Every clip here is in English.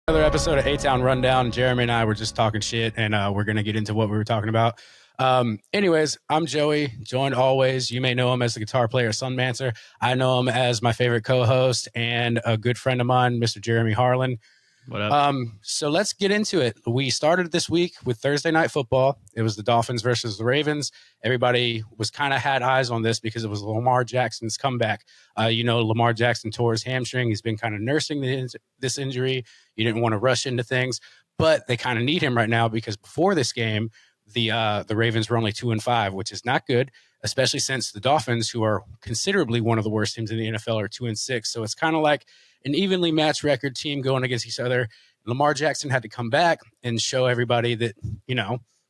Another episode of A-Town Rundown. Jeremy and I were just talking shit, and we're going to get into what we were talking about. Anyways, I'm Joey, joined always. You may know him as the guitar player Sunmancer. I know him as my favorite co-host and a good friend of mine, Mr. Jeremy Harlan. What up? So let's get into it. We started this week with Thursday Night Football. It was the Dolphins versus the Ravens. Everybody was kind of had eyes on this because it was Lamar Jackson's comeback. Lamar Jackson tore his hamstring. He's been kind of nursing this injury. You didn't want to rush into things, but they kind of need him right now because before this game, the Ravens were only 2-5, which is not good, especially since the Dolphins, who are considerably one of the worst teams in the NFL, are 2-6. So it's kind of like an evenly matched record team going against each other. Lamar Jackson had to come back and show everybody that,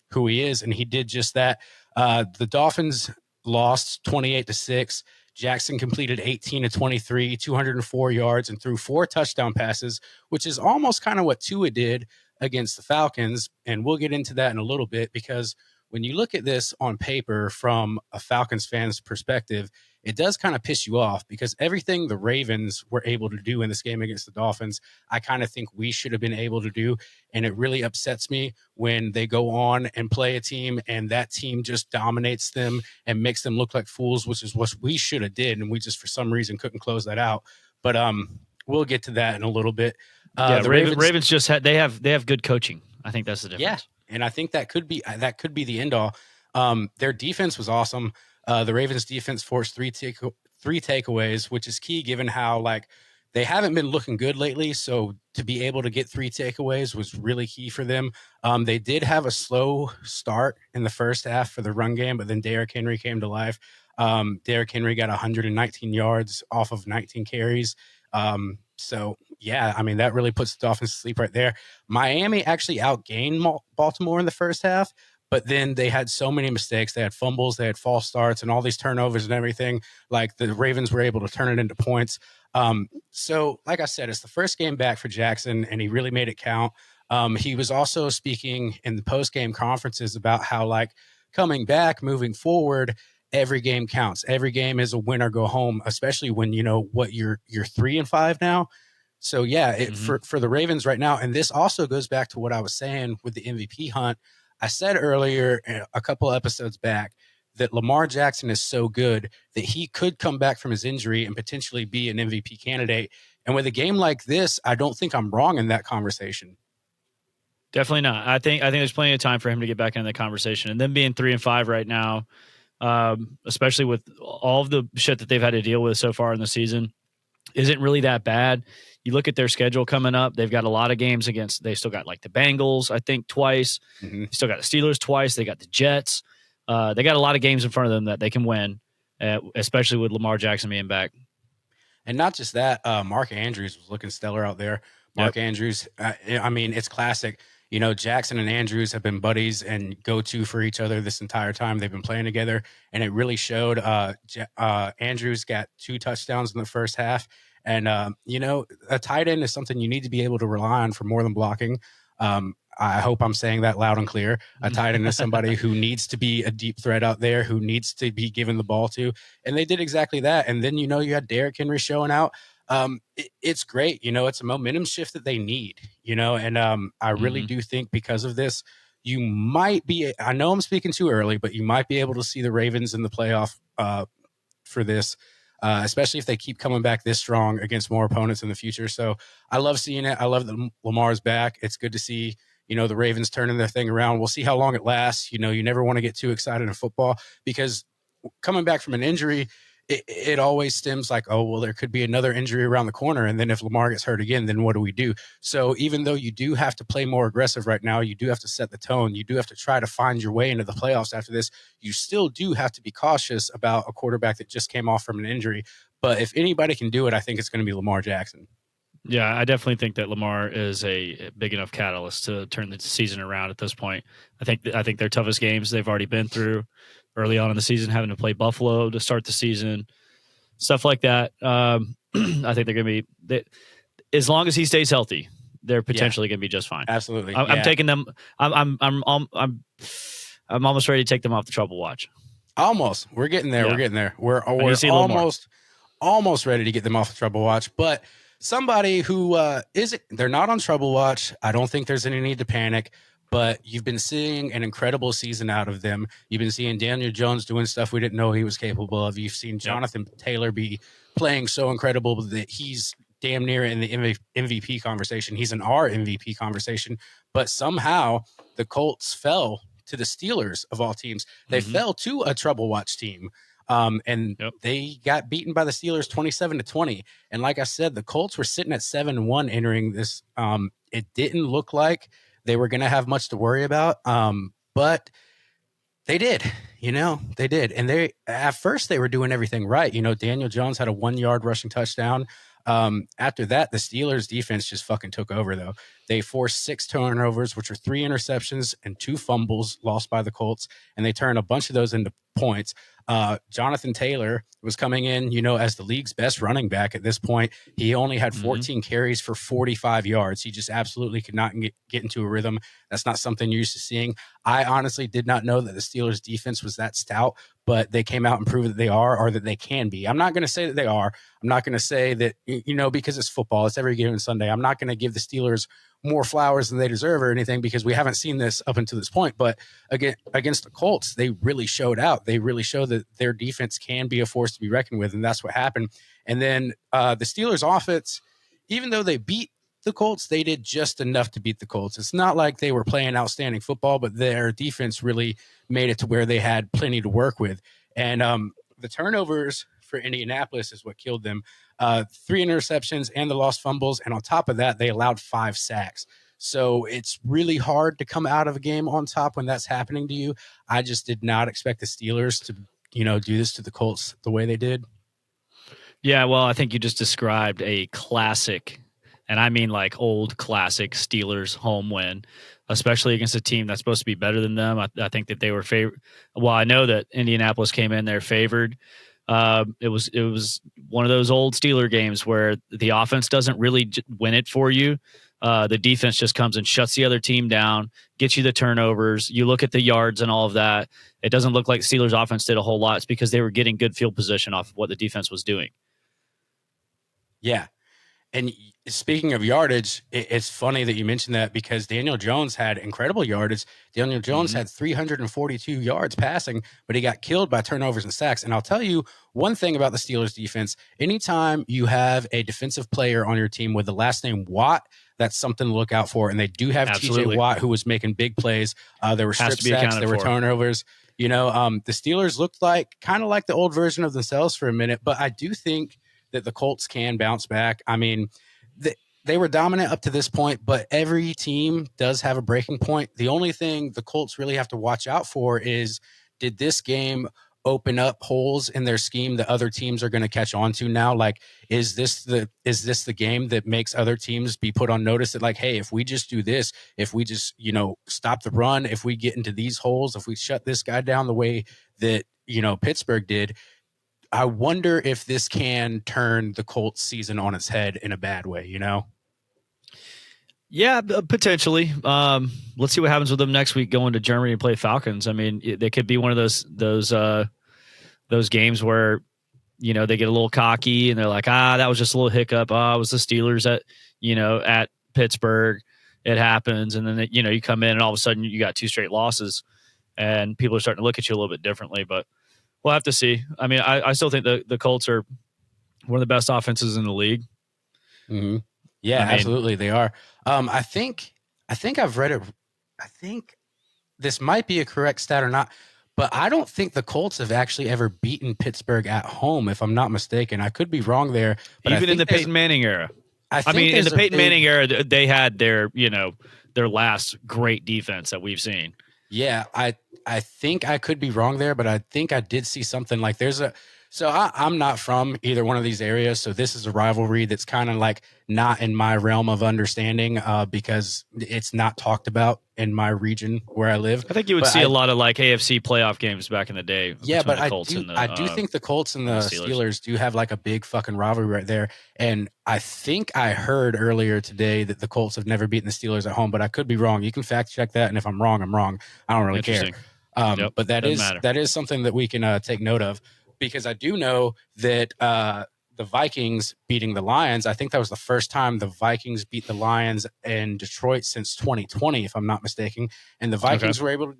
who he is. And he did just that. The Dolphins lost 28-6. Jackson completed 18 of 23, 204 yards, and threw 4 touchdown passes, which is almost kind of what Tua did against the Falcons. And we'll get into that in a little bit because when you look at this on paper from a Falcons fan's perspective, it does kind of piss you off because everything the Ravens were able to do in this game against the Dolphins, I kind of think we should have been able to do. And it really upsets me when they go on and play a team and that team just dominates them and makes them look like fools, which is what we should have did. And we just, for some reason, couldn't close that out. But we'll get to that in a little bit. The Ravens just they have good coaching. I think that's the difference. Yeah, and I think that could be the end all. Their defense was awesome. The Ravens defense forced three takeaways, which is key given how they haven't been looking good lately. So to be able to get 3 takeaways was really key for them. They did have a slow start in the first half for the run game, but then Derrick Henry came to life. Derrick Henry got 119 yards off of 19 carries. So yeah, I mean, that really puts the Dolphins to sleep right there. Miami actually outgained Baltimore in the first half, but then they had so many mistakes. They had fumbles, they had false starts, and all these turnovers and everything. Like the Ravens were able to turn it into points. So like I said, it's the first game back for Jackson, and he really made it count. He was also speaking in the post-game conferences about how coming back, moving forward, every game counts. Every game is a win or go home, especially when you're 3-5 now. So yeah, for the Ravens right now, and this also goes back to what I was saying with the MVP hunt. I said earlier, a couple episodes back, that Lamar Jackson is so good that he could come back from his injury and potentially be an MVP candidate. And with a game like this, I don't think I'm wrong in that conversation. Definitely not. I think there's plenty of time for him to get back into the conversation. And them being 3-5 right now, especially with all of the shit that they've had to deal with so far in the season, isn't really that bad. You look at their schedule coming up, they've got a lot of games against, they still got the Bengals, I think twice. They still got the Steelers twice. They got the Jets. They got a lot of games in front of them that they can win, especially with Lamar Jackson being back. And not just that, Mark Andrews was looking stellar out there. Mark Andrews, I mean, it's classic. Jackson and Andrews have been buddies and go-to for each other this entire time they've been playing together. And it really showed. Andrews got 2 touchdowns in the first half. And, a tight end is something you need to be able to rely on for more than blocking. I hope I'm saying that loud and clear. A tight end is somebody who needs to be a deep threat out there, who needs to be given the ball to. And they did exactly that. And then, you had Derrick Henry showing out. It's great. It's a momentum shift that they need, and I really do think because of this, you might be, I know I'm speaking too early, but you might be able to see the Ravens in the playoff for this, especially if they keep coming back this strong against more opponents in the future. So I love seeing it. I love that Lamar's back. It's good to see, the Ravens turning their thing around. We'll see how long it lasts. You never want to get too excited in football because coming back from an injury, it always stems there could be another injury around the corner. And then if Lamar gets hurt again, then what do we do? So even though you do have to play more aggressive right now, you do have to set the tone. You do have to try to find your way into the playoffs after this. You still do have to be cautious about a quarterback that just came off from an injury. But if anybody can do it, I think it's going to be Lamar Jackson. Yeah, I definitely think that Lamar is a big enough catalyst to turn the season around at this point. I think their toughest games they've already been through early on in the season, having to play Buffalo to start the season, stuff like that. I think they're going to be, as long as he stays healthy, they're potentially going to be just fine. Absolutely. I'm taking them. I'm almost ready to take them off the trouble watch. Almost. We're getting there. Yeah. We're getting there. We're almost ready to get them off the trouble watch. But somebody who isn't, they're not on trouble watch. I don't think there's any need to panic, but you've been seeing an incredible season out of them. You've been seeing Daniel Jones doing stuff we didn't know he was capable of. You've seen Yep. Jonathan Taylor be playing so incredible that he's damn near in the MVP conversation. He's in our MVP conversation, but somehow the Colts fell to the Steelers of all teams. They fell to a trouble watch team. And Yep. they got beaten by the Steelers 27-20. And like I said, the Colts were sitting at 7-1 entering this. It didn't look like they were going to have much to worry about. But they did, they did. And at first they were doing everything right. Daniel Jones had a 1-yard rushing touchdown. After that, the Steelers defense just fucking took over, though. They forced 6 turnovers, which are 3 interceptions and 2 fumbles lost by the Colts, and they turned a bunch of those into points. Jonathan Taylor was coming in, as the league's best running back at this point. He only had 14 carries for 45 yards. He just absolutely could not get into a rhythm. That's not something you're used to seeing. I honestly did not know that the Steelers defense was that stout, but they came out and proved that they are, or that they can be. I'm not going to say that they are. I'm not going to say that, because it's football, it's every given Sunday. I'm not going to give the Steelers more flowers than they deserve or anything, because we haven't seen this up until this point. But again, against the Colts, they really showed out. They really showed that their defense can be a force to be reckoned with, and that's what happened. And then the Steelers offense, even though they beat the Colts, they did just enough to beat the Colts. It's not like they were playing outstanding football, but their defense really made it to where they had plenty to work with. And the turnovers for Indianapolis is what killed them. 3 interceptions and the lost fumbles. And on top of that, they allowed 5 sacks. So it's really hard to come out of a game on top when that's happening to you. I just did not expect the Steelers to, do this to the Colts the way they did. Yeah, well, I think you just described a classic, and I mean like old classic Steelers home win, especially against a team that's supposed to be better than them. I think that they were favored. Well, I know that Indianapolis came in there favored. It was one of those old Steeler games where the offense doesn't really win it for you. The defense just comes and shuts the other team down, gets you the turnovers. You look at the yards and all of that. It doesn't look like Steelers offense did a whole lot. It's because they were getting good field position off of what the defense was doing. Yeah. And speaking of yardage, it's funny that you mentioned that, because Daniel Jones had incredible yardage. Daniel Jones had 342 yards passing, but he got killed by turnovers and sacks. And I'll tell you one thing about the Steelers defense. Anytime you have a defensive player on your team with the last name Watt, that's something to look out for. And they do have TJ Watt, who was making big plays. There were strip sacks, there were turnovers. The Steelers looked kind of like the old version of themselves for a minute, but I do think that the Colts can bounce back. I mean, they were dominant up to this point, but every team does have a breaking point. The only thing the Colts really have to watch out for is, did this game open up holes in their scheme that other teams are going to catch on to now? Like, is this the game that makes other teams be put on notice that, like, hey, if we just do this, if we just, stop the run, if we get into these holes, if we shut this guy down the way that, Pittsburgh did, I wonder if this can turn the Colts season on its head in a bad way, Yeah, potentially. Let's see what happens with them next week going to Germany and play Falcons. I mean, they could be one of those games where, they get a little cocky and they're like, that was just a little hiccup. It was the Steelers at Pittsburgh. It happens. And then, you come in and all of a sudden you got 2 straight losses and people are starting to look at you a little bit differently, but we'll have to see. I mean, I still think the Colts are one of the best offenses in the league. Mm-hmm. Yeah, absolutely. They are. I think I've read it. I think this might be a correct stat or not, but I don't think the Colts have actually ever beaten Pittsburgh at home, if I'm not mistaken. I could be wrong there. But even in the Peyton Manning era. I mean, in the Peyton Manning era, they had their last great defense that we've seen. Yeah, I think I could be wrong there, but I think I did see something like I'm not from either one of these areas, so this is a rivalry that's kind of like not in my realm of understanding because it's not talked about in my region where I live. I think you would see a lot of like AFC playoff games back in the day. Yeah, but I do think the Colts and the Steelers do have like a big fucking rivalry right there. And I think I heard earlier today that the Colts have never beaten the Steelers at home, but I could be wrong. You can fact check that, and if I'm wrong, I'm wrong. I don't really care. But that is something that we can take note of, because I do know that the Vikings beating the Lions. I think that was the first time the Vikings beat the Lions in Detroit since 2020, if I'm not mistaken. And the Okay. Vikings were able to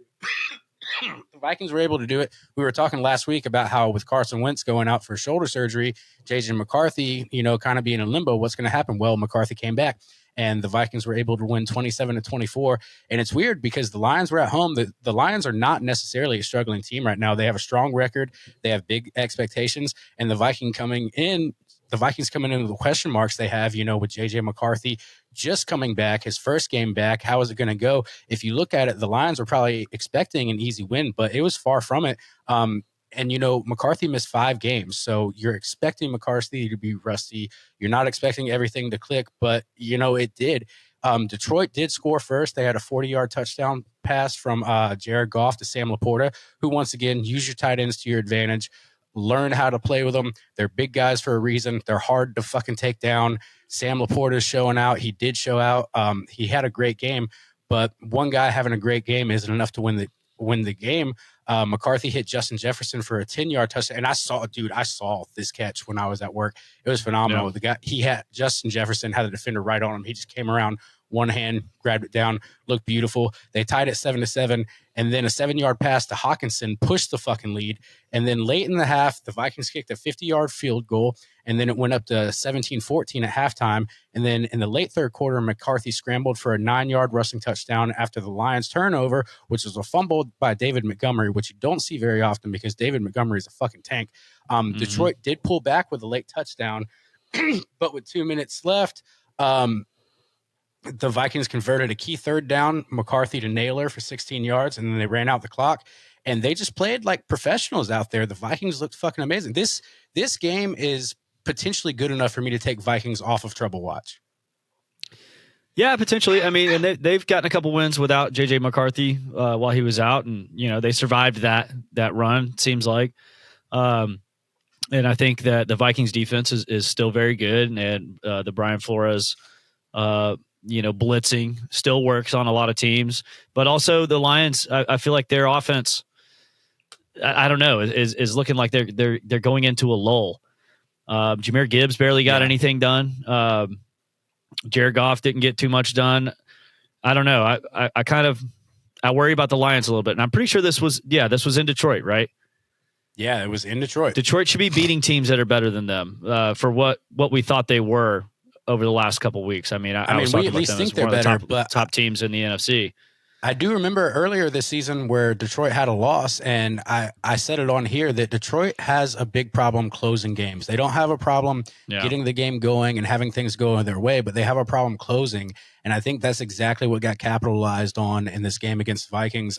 the Vikings were able to do it. We were talking last week about how with Carson Wentz going out for shoulder surgery, JJ McCarthy, kind of being in limbo, what's going to happen? Well, McCarthy came back and the Vikings were able to win 27-24. And it's weird because the Lions were at home. The Lions are not necessarily a struggling team right now. They have a strong record. They have big expectations. And the Vikings coming into the question marks they have, with JJ McCarthy just coming back, his first game back. How is it going to go? If you look at it, the Lions were probably expecting an easy win, but it was far from it. And McCarthy missed 5 games, so you're expecting McCarthy to be rusty. You're not expecting everything to click, but it did. Detroit did score first. They had a 40-yard touchdown pass from Jared Goff to Sam Laporta, who once again, use your tight ends to your advantage. Learn how to play with them. They're big guys for a reason. They're hard to fucking take down. Sam Laporta is showing out. He did show out. He had a great game, but one guy having a great game isn't enough to win the game. McCarthy hit Justin Jefferson for a 10-yard touchdown. And I saw this catch when I was at work. It was phenomenal. Yeah. The guy, Justin Jefferson had the defender right on him. He just came around, one hand, grabbed it down, looked beautiful. They tied it 7-7. And then a 7-yard pass to Hawkinson pushed the fucking lead. And then late in the half, the Vikings kicked a 50-yard field goal. And then it went up to 17-14 at halftime. And then in the late third quarter, McCarthy scrambled for a 9-yard rushing touchdown after the Lions turnover, which was a fumble by David Montgomery, which you don't see very often because David Montgomery is a fucking tank. Detroit did pull back with a late touchdown, but with 2 minutes left, the Vikings converted a key third down, McCarthy to Naylor for 16 yards, and then they ran out the clock. And they just played like professionals out there. The Vikings looked fucking amazing. This game is potentially good enough for me to take Vikings off of Trouble Watch. Yeah, potentially. I mean, and they've gotten a couple wins without JJ McCarthy while he was out, and they survived that run. It seems like, and I think that the Vikings defense is still very good, and the Brian Flores, blitzing still works on a lot of teams, but also the Lions. I feel like their offense, I don't know, is looking like they're going into a lull. Jahmyr Gibbs barely got anything done. Jared Goff didn't get too much done. I don't know. I worry about the Lions a little bit, and I'm pretty sure this was in Detroit, right? Yeah, it was in Detroit. Detroit should be beating teams that are better than them for what we thought they were over the last couple of weeks. I mean, I was we talking at about least them think as they're one of better, the but top teams in the NFC. I do remember earlier this season where Detroit had a loss, and I said it on here that Detroit has a big problem closing games. They don't have a problem getting the game going and having things go their way, but they have a problem closing, and I think that's exactly what got capitalized on in this game against the Vikings.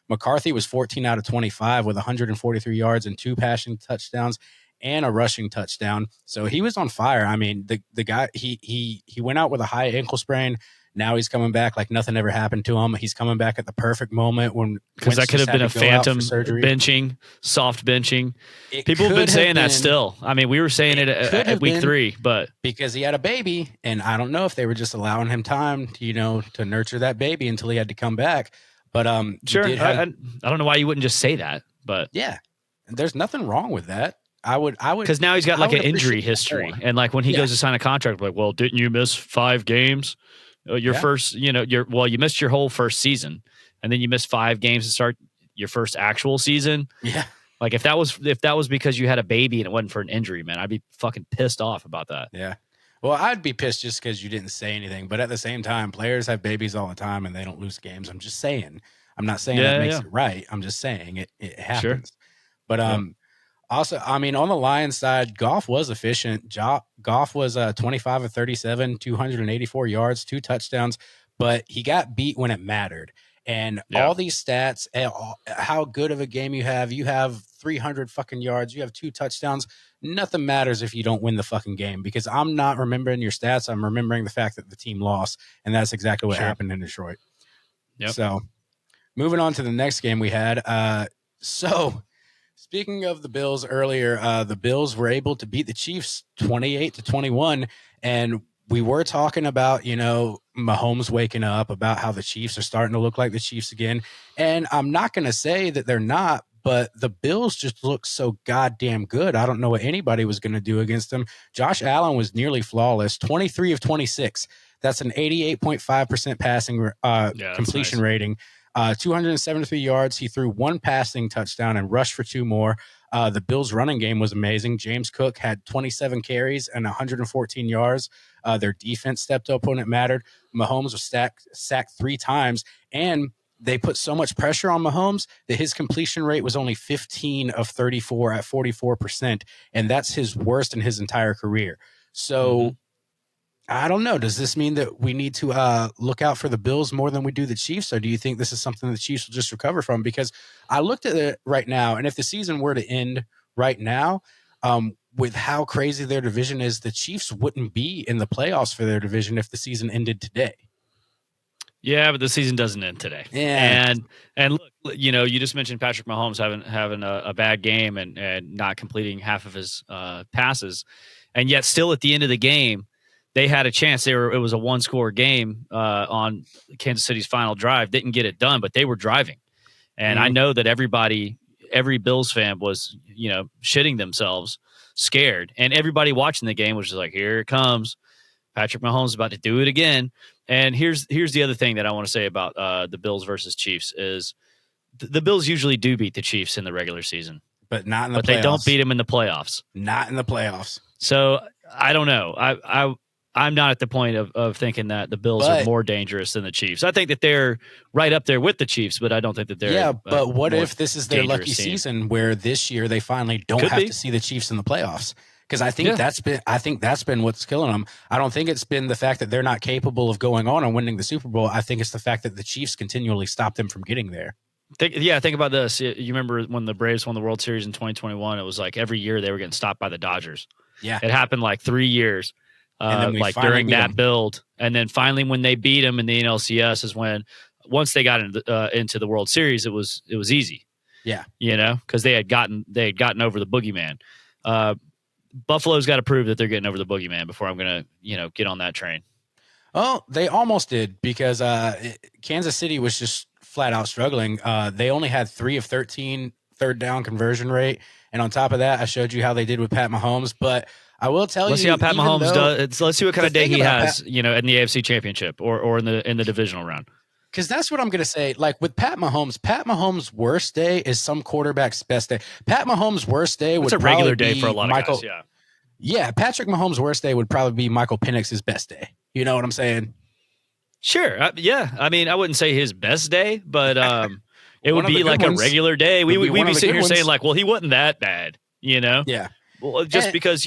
McCarthy was 14 out of 25 with 143 yards and 2 passing touchdowns and a rushing touchdown. So he was on fire. I mean, the guy, he went out with a high ankle sprain. Now he's coming back like nothing ever happened to him. He's coming back at the perfect moment because that could have been a phantom benching, soft benching. People have been saying that still. I mean, we were saying it at week 3, but because he had a baby, and I don't know if they were just allowing him time, to nurture that baby until he had to come back. But sure, I don't know why you wouldn't just say that, but yeah, there's nothing wrong with that. I would because now he's got like an injury history, and like when he goes to sign a contract, like, well, didn't you miss 5 games? First, you missed your whole first season, and then you missed 5 games to start your first actual season. Yeah, like if that was because you had a baby and it wasn't for an injury, man, I'd be fucking pissed off about that. Yeah, well, I'd be pissed just because you didn't say anything. But at the same time, players have babies all the time and they don't lose games. I'm just saying. I'm not saying that makes it right. I'm just saying it happens. Sure. But also, I mean, on the Lions side, Goff was efficient. Goff was 25 of 37, 284 yards, 2 touchdowns, but he got beat when it mattered. And all these stats, how good of a game you have 300 fucking yards, you have 2 touchdowns. Nothing matters if you don't win the fucking game, because I'm not remembering your stats. I'm remembering the fact that the team lost, and that's exactly what happened in Detroit. Yep. So moving on to the next game we had. Speaking of the Bills earlier, the Bills were able to beat the Chiefs 28-21. And we were talking about, Mahomes waking up, about how the Chiefs are starting to look like the Chiefs again. And I'm not going to say that they're not, but the Bills just looked so goddamn good. I don't know what anybody was going to do against them. Josh Allen was nearly flawless, 23 of 26. That's an 88.5% passing completion nice. rating. 273 yards. He threw one passing touchdown and rushed for two more. The Bills' running game was amazing. James Cook had 27 carries and 114 yards. Their defense stepped up when it mattered. Mahomes was sacked 3 times, and they put so much pressure on Mahomes that his completion rate was only 15 of 34 at 44%, and that's his worst in his entire career. So I don't know. Does this mean that we need to look out for the Bills more than we do the Chiefs, or do you think this is something the Chiefs will just recover from? Because I looked at it right now, and if the season were to end right now, with how crazy their division is, the Chiefs wouldn't be in the playoffs for their division if the season ended today. Yeah, but the season doesn't end today. Yeah. And look, you know, you just mentioned Patrick Mahomes having a bad game and not completing half of his passes, and yet still at the end of the game, they had a chance. It was a 1-score game on Kansas City's final drive. Didn't get it done, but they were driving. And I know that every Bills fan was, you know, shitting themselves, scared. And everybody watching the game was just like, here it comes. Patrick Mahomes is about to do it again. And here's the other thing that I want to say about the Bills versus Chiefs is the Bills usually do beat the Chiefs in the regular season. But not in the playoffs. But they don't beat them in the playoffs. Not in the playoffs. So I don't know. I'm not at the point of thinking that the Bills are more dangerous than the Chiefs. I think that they're right up there with the Chiefs, but I don't think that they're. Yeah, but what if this is their lucky season where this year they finally don't have to see the Chiefs in the playoffs? Because I think that's been what's killing them. I don't think it's been the fact that they're not capable of going on and winning the Super Bowl. I think it's the fact that the Chiefs continually stop them from getting there. Think about this. You remember when the Braves won the World Series in 2021? It was like every year they were getting stopped by the Dodgers. Yeah, it happened like 3 years. Like during that build, and then finally when they beat them in the NLCS is when once they got into the World Series, it was easy. Yeah, you know, because they had gotten over the boogeyman. Buffalo's got to prove that they're getting over the boogeyman before I'm gonna get on that train. Oh, they almost did because Kansas City was just flat out struggling. They only had 3 of 13 third down conversion rate, and on top of that, I showed you how they did with Pat Mahomes, but I will tell you. Let's see how Pat Mahomes does. Let's see what kind of day he has, in the AFC Championship or in the divisional round. Because that's what I'm going to say. Like with Pat Mahomes' worst day is some quarterback's best day. Pat Mahomes' worst day would probably be a regular day for a lot of guys. Yeah, Patrick Mahomes' worst day would probably be Michael Penix's best day. You know what I'm saying? Sure. Yeah. I mean, I wouldn't say his best day, but it would be like a regular day. We'd be sitting here saying like, well, he wasn't that bad. Yeah. Well, just because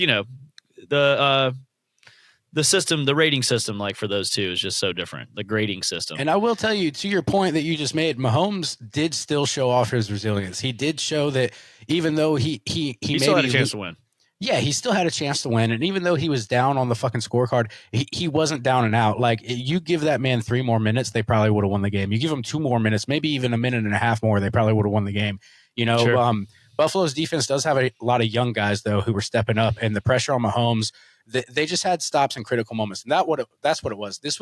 the system, the rating system, like for those two is just so different. The grading system. And I will tell you, to your point that you just made, Mahomes did still show off his resilience. He did show that even though he still had a chance to win. Yeah, he still had a chance to win. And even though he was down on the fucking scorecard, he wasn't down and out. Like, you give that man 3 more minutes, they probably would have won the game. You give him 2 more minutes, maybe even a minute and a half more, they probably would have won the game. Sure. Buffalo's defense does have a lot of young guys, though, who were stepping up, and the pressure on Mahomes, they just had stops in critical moments. And that's what it was. This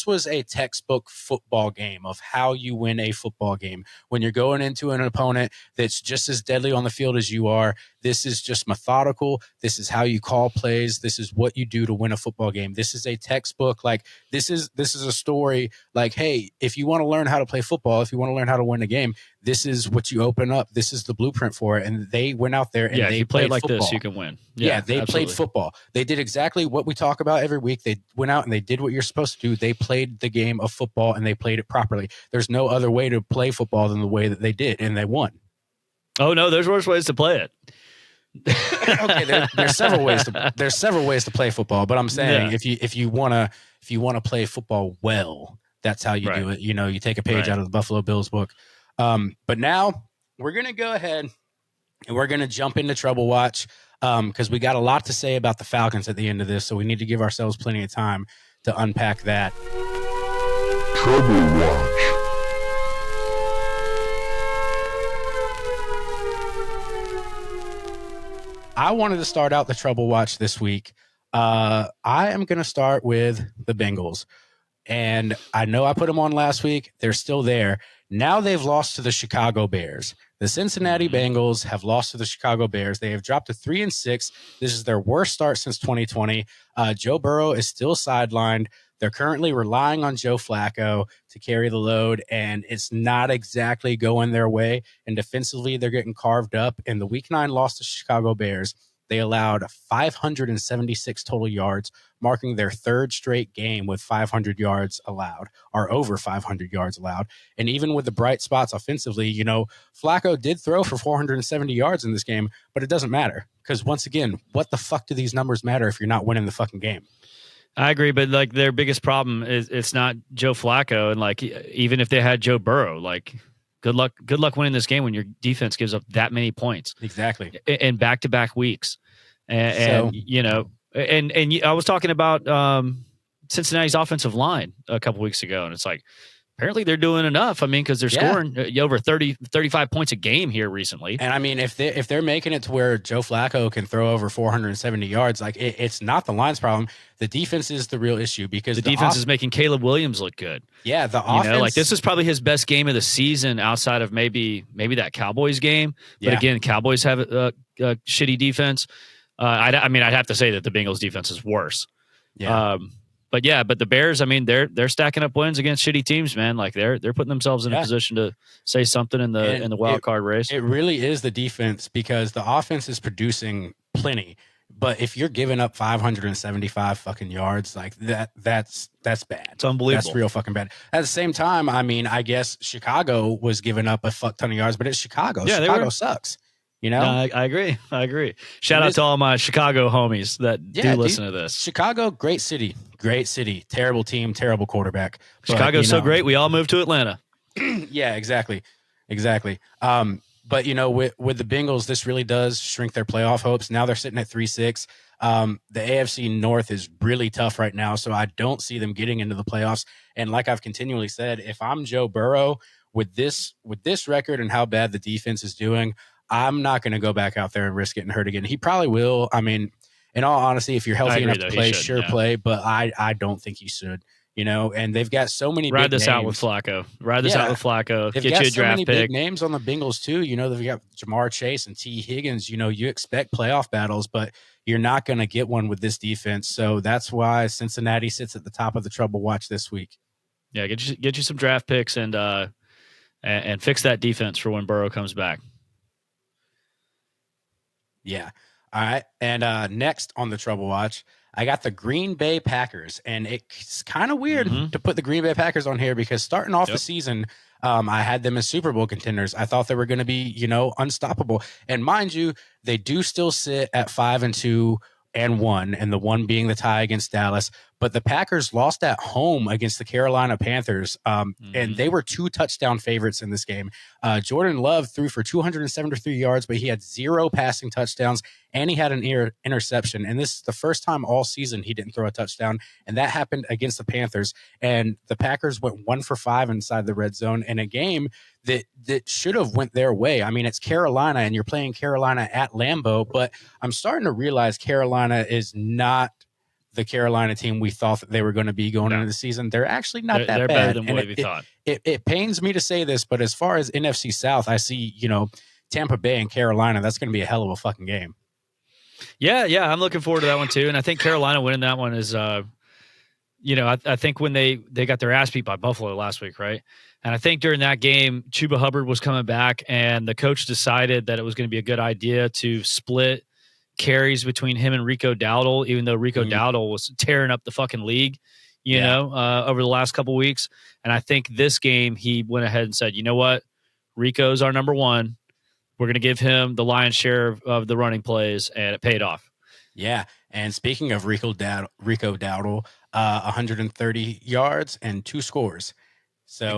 was a textbook football game of how you win a football game. When you're going into an opponent that's just as deadly on the field as you are, this is just methodical. This is how you call plays. This is what you do to win a football game. This is a textbook. Like, this is a story like, hey, if you want to learn how to play football, if you want to learn how to win a game, this is what you open up. This is the blueprint for it. And they went out there and they if you play like football. This, you can win. Yeah, they played football. They did exactly what we talk about every week. They went out and they did what you're supposed to do. They played the game of football and they played it properly. There's no other way to play football than the way that they did, and they won. Oh no, there's worse ways to play it. Okay, there's several ways to play football, but I'm saying if you want to play football well, that's how you do it. You take a page out of the Buffalo Bills book. But now we're gonna go ahead and we're gonna jump into Trouble Watch because we got a lot to say about the Falcons at the end of this, so we need to give ourselves plenty of time to unpack that. Trouble Watch. I wanted to start out the Trouble Watch this week. I am going to start with the Bengals. And I know I put them on last week. They're still there. Now they've lost to the Chicago Bears. The Cincinnati Bengals have lost to the Chicago Bears. They have dropped to 3-6. This is their worst start since 2020. Joe Burrow is still sidelined. They're currently relying on Joe Flacco to carry the load, and it's not exactly going their way. And defensively, they're getting carved up. In the Week 9 loss to Chicago Bears, they allowed 576 total yards, marking their third straight game with 500 yards allowed, or over 500 yards allowed. And even with the bright spots offensively, Flacco did throw for 470 yards in this game, but it doesn't matter. Because once again, what the fuck do these numbers matter if you're not winning the fucking game? I agree, but like their biggest problem is it's not Joe Flacco, and like even if they had Joe Burrow, like good luck winning this game when your defense gives up that many points. Exactly. In back-to-back weeks. And I was talking about Cincinnati's offensive line a couple weeks ago, and it's like, apparently they're doing enough. I mean, because they're scoring over 30, 35 points a game here recently. And I mean, if they're making it to where Joe Flacco can throw over 470 yards, like it's not the line's problem. The defense is the real issue because the defense is making Caleb Williams look good. Yeah, the offense. Like this is probably his best game of the season outside of maybe that Cowboys game. But again, Cowboys have a shitty defense. I mean, I'd have to say that the Bengals defense is worse. Yeah. But the Bears, I mean, they're stacking up wins against shitty teams, man. Like they're putting themselves in a position to say something in the wild card race. It really is the defense because the offense is producing plenty. But if you're giving up 575 fucking yards, like that's bad. It's unbelievable. That's real fucking bad. At the same time, I mean, I guess Chicago was giving up a fuck ton of yards, but it's Chicago. Yeah, Chicago sucks. No, I agree. Shout out to all my Chicago homies that do listen to this. Chicago, great city. Terrible team, terrible quarterback. Chicago's so great, we all moved to Atlanta. Yeah, exactly. But with the Bengals, this really does shrink their playoff hopes. Now they're sitting at 3-6. The AFC North is really tough right now, so I don't see them getting into the playoffs. And like I've continually said, if I'm Joe Burrow with this record and how bad the defense is doing, I'm not going to go back out there and risk getting hurt again. He probably will. I mean, in all honesty, if you're healthy enough to play, play. But I don't think he should. And they've got so many. Ride big this names. Out with Flacco. Get They've you got a so draft many pick. big names on the Bengals too. They've got Jamar Chase and T. Higgins. You expect playoff battles, but you're not going to get one with this defense. So that's why Cincinnati sits at the top of the trouble watch this week. Yeah, get you some draft picks and fix that defense for when Burrow comes back. Yeah. All right. And next on the trouble watch, I got the Green Bay Packers. And it's kind of weird to put the Green Bay Packers on here because starting off the season, I had them as Super Bowl contenders. I thought they were going to be, unstoppable. And mind you, they do still sit at 5-2 and 1, and the one being the tie against Dallas. But the Packers lost at home against the Carolina Panthers, and they were 2 touchdown favorites in this game. Jordan Love threw for 273 yards, but he had 0 passing touchdowns, and he had an interception. And this is the first time all season he didn't throw a touchdown, and that happened against the Panthers. And the Packers went 1 for 5 inside the red zone in a game that should have went their way. I mean, it's Carolina, and you're playing Carolina at Lambeau, but I'm starting to realize Carolina is not the Carolina team we thought that they were going to be going into the season. They're actually not that they're bad. Better than what we thought. It pains me to say this, but as far as NFC South, I see, Tampa Bay and Carolina, that's going to be a hell of a fucking game. Yeah, I'm looking forward to that one too. And I think Carolina winning that one is, I think when they got their ass beat by Buffalo last week, right? And I think during that game, Chuba Hubbard was coming back, and the coach decided that it was going to be a good idea to split carries between him and Rico Dowdle, even though Rico Dowdle was tearing up the fucking league, over the last couple weeks. And I think this game, he went ahead and said, you know what? Rico's our number one. We're going to give him the lion's share of the running plays, and it paid off. Yeah. And speaking of Rico Dowdle, 130 yards and 2 scores. So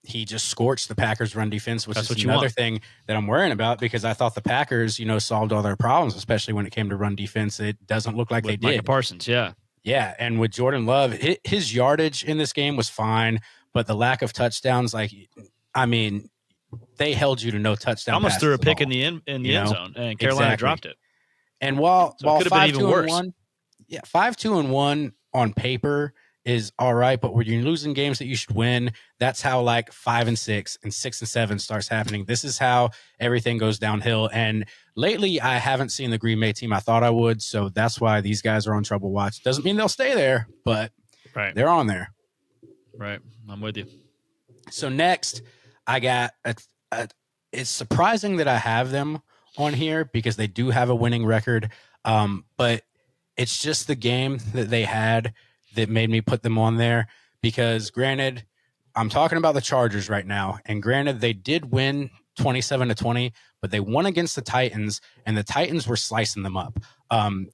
he just scorched the Packers' run defense, which is another thing that I'm worrying about because I thought the Packers, solved all their problems, especially when it came to run defense. It doesn't look like they did. Micah Parsons, yeah. Yeah, and with Jordan Love, his yardage in this game was fine, but the lack of touchdowns, they held you to no touchdown. Almost threw a pick in the end zone, and Carolina dropped it. And while 5-2-1, 5-2-1 on paper is all right, but when you're losing games that you should win, that's how like 5-6 and 6-7 starts happening. This is how everything goes downhill. And lately, I haven't seen the Green Bay team I thought I would, so that's why these guys are on trouble watch. Doesn't mean they'll stay there, but they're on there. Right, I'm with you. So next, I got it's surprising that I have them on here because they do have a winning record, but it's just the game that they had that made me put them on there. Because granted, I'm talking about the Chargers right now, and granted, they did win 27-20, but they won against the Titans, and the Titans were slicing them up.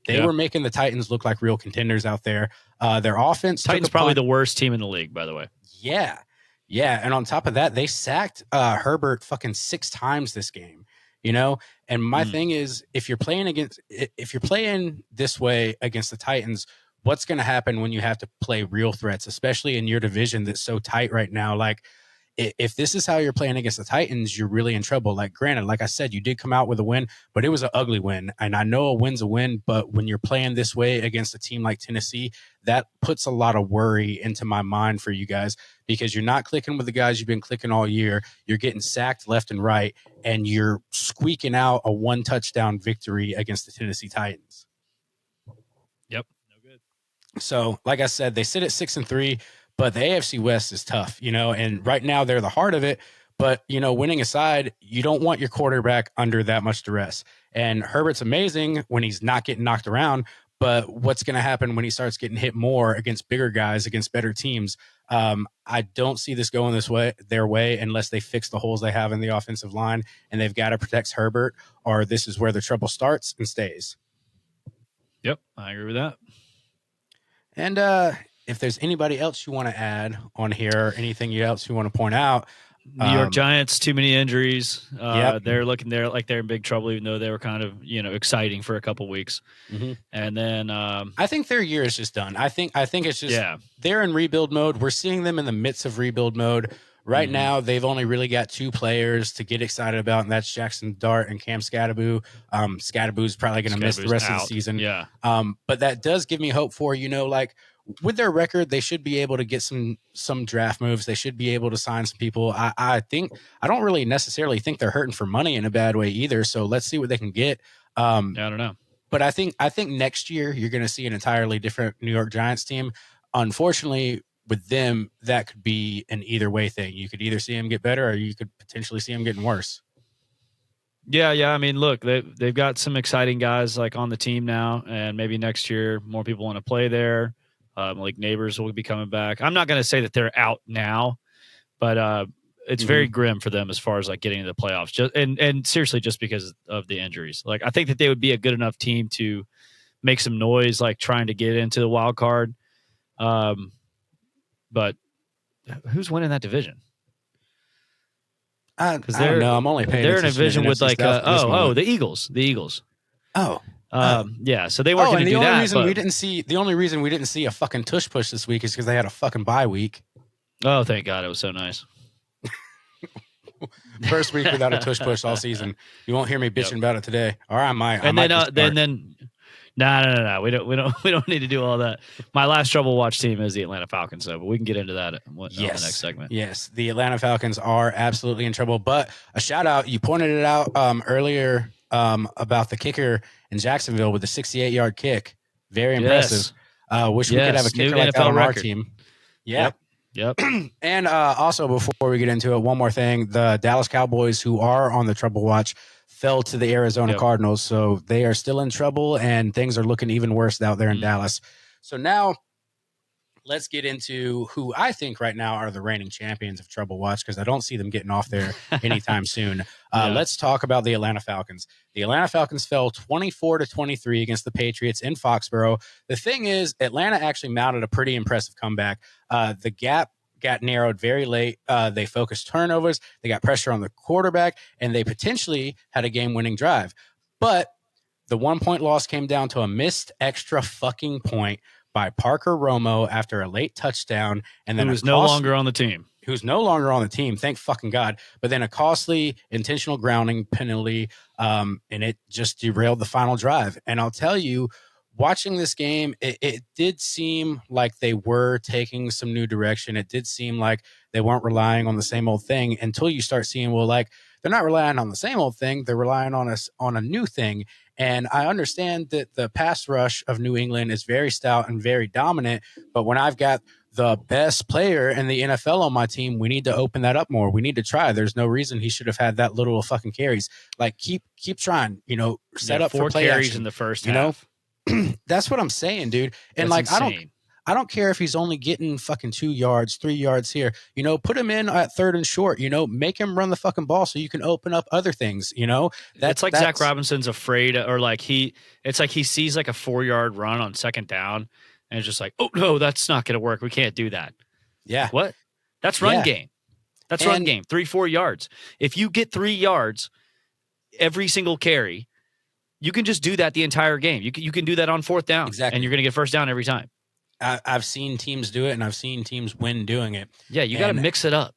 They were making the Titans look like real contenders out there. Their offense, Titans probably the worst team in the league, by the way. Yeah. Yeah. And on top of that, they sacked Herbert fucking 6 times this game, you know? And my thing is, if you're playing this way against the Titans, what's going to happen when you have to play real threats, especially in your division that's so tight right now? Like, if this is how you're playing against the Titans, you're really in trouble. Like, granted, like I said, you did come out with a win, but it was an ugly win. And I know a win's a win, but when you're playing this way against a team like Tennessee, that puts a lot of worry into my mind for you guys, because you're not clicking with the guys you've been clicking all year. You're getting sacked left and right, and you're squeaking out a 1 touchdown victory against the Tennessee Titans. Yep. No good. So, like I said, they sit at 6-3. But the AFC West is tough, you know, and right now they're the heart of it. But, you know, winning aside, you don't want your quarterback under that much duress. And Herbert's amazing when he's not getting knocked around. But what's going to happen when he starts getting hit more against bigger guys, against better teams? I don't see this going their way unless they fix the holes they have in the offensive line, and they've got to protect Herbert, or this is where the trouble starts and stays. Yep, I agree with that. And if there's anybody else you want to add on here, or anything else you want to point out, New York Giants, too many injuries. They're looking like they're in big trouble, even though they were kind of, you know, exciting for a couple weeks. Mm-hmm. And then I think their year is just done. I think it's just they're in rebuild mode. We're seeing them in the midst of rebuild mode. Right now, they've only really got 2 players to get excited about, and that's Jackson Dart and Cam Scatterboo. Scatterboo's probably going to miss the rest of the season. Yeah. But that does give me hope for, you know, like, with their record, they should be able to get some draft moves. They should be able to sign some people. I don't really necessarily think they're hurting for money in a bad way either. So let's see what they can get. I don't know. But I think next year you're going to see an entirely different New York Giants team. Unfortunately, with them, that could be an either way thing. You could either see them get better, or you could potentially see them getting worse. Yeah. I mean, look, they've got some exciting guys like on the team now, and maybe next year more people want to play there. Like Neighbors will be coming back. I'm not going to say that they're out now, but it's very grim for them as far as like getting into the playoffs. And seriously, just because of the injuries. Like, I think that they would be a good enough team to make some noise, like trying to get into the wild card. But who's winning that division? I don't know. I'm only paying. They're in a division with like the Eagles. Oh. Yeah, so they weren't going to do that. The only reason we didn't see a fucking tush push this week is because they had a fucking bye week. Oh, thank God. It was so nice. First week without a tush push all season. You won't hear me bitching about it today. Or I might. No. We don't need to do all that. My last trouble watch team is the Atlanta Falcons, though, but we can get into that on the next segment. Yes, the Atlanta Falcons are absolutely in trouble. But a shout out, you pointed it out earlier about the kicker in Jacksonville with the 68-yard kick. Very impressive. Wish we could have a kicker like that on our team. Yep. And also, before we get into it, one more thing. The Dallas Cowboys, who are on the trouble watch, fell to the Arizona Cardinals. So they are still in trouble, and things are looking even worse out there in Dallas. So now let's get into who I think right now are the reigning champions of Trouble Watch, because I don't see them getting off there anytime soon. Let's talk about the Atlanta Falcons. The Atlanta Falcons fell 24-23 against the Patriots in Foxborough. The thing is, Atlanta actually mounted a pretty impressive comeback. The gap got narrowed very late. They focused turnovers. They got pressure on the quarterback, and they potentially had a game-winning drive. But the 1-point loss came down to a missed extra fucking point by Parker Romo after a late touchdown, and then who's no longer on the team. Thank fucking God. But then a costly intentional grounding penalty, and it just derailed the final drive. And I'll tell you, watching this game, it did seem like they were taking some new direction. It did seem like they weren't relying on the same old thing until you start seeing, well, like they're not relying on the same old thing. They're relying on us on a new thing. And I understand that the pass rush of New England is very stout and very dominant. But when I've got the best player in the NFL on my team, we need to open that up more. We need to try. There's no reason he should have had that little fucking carries. Like keep trying, set up 4 for play carries action. in the first half. That's what I'm saying, dude. And That's insane. I don't care if he's only getting fucking 2 yards, 3 yards here. Put him in at 3rd and short. Make him run the fucking ball so you can open up other things. It's like Zach Robinson's afraid, or like it's like he sees like a 4-yard run on 2nd down, and it's just like, oh no, that's not going to work. We can't do that. Yeah, what? That's run game. That's run game. 3-4 yards. If you get 3 yards every single carry, you can just do that the entire game. You can do that on 4th down, exactly, and you're going to get 1st down every time. I've seen teams do it, and I've seen teams win doing it. Yeah, you got to mix it up.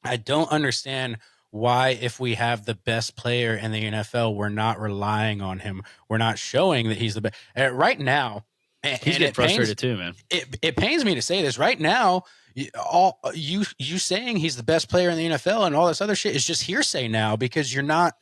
I don't understand why, if we have the best player in the NFL, we're not relying on him. We're not showing that he's the best. Right now, he's getting frustrated too, man. It pains me to say this. Right now, you saying he's the best player in the NFL and all this other shit is just hearsay now, because you're not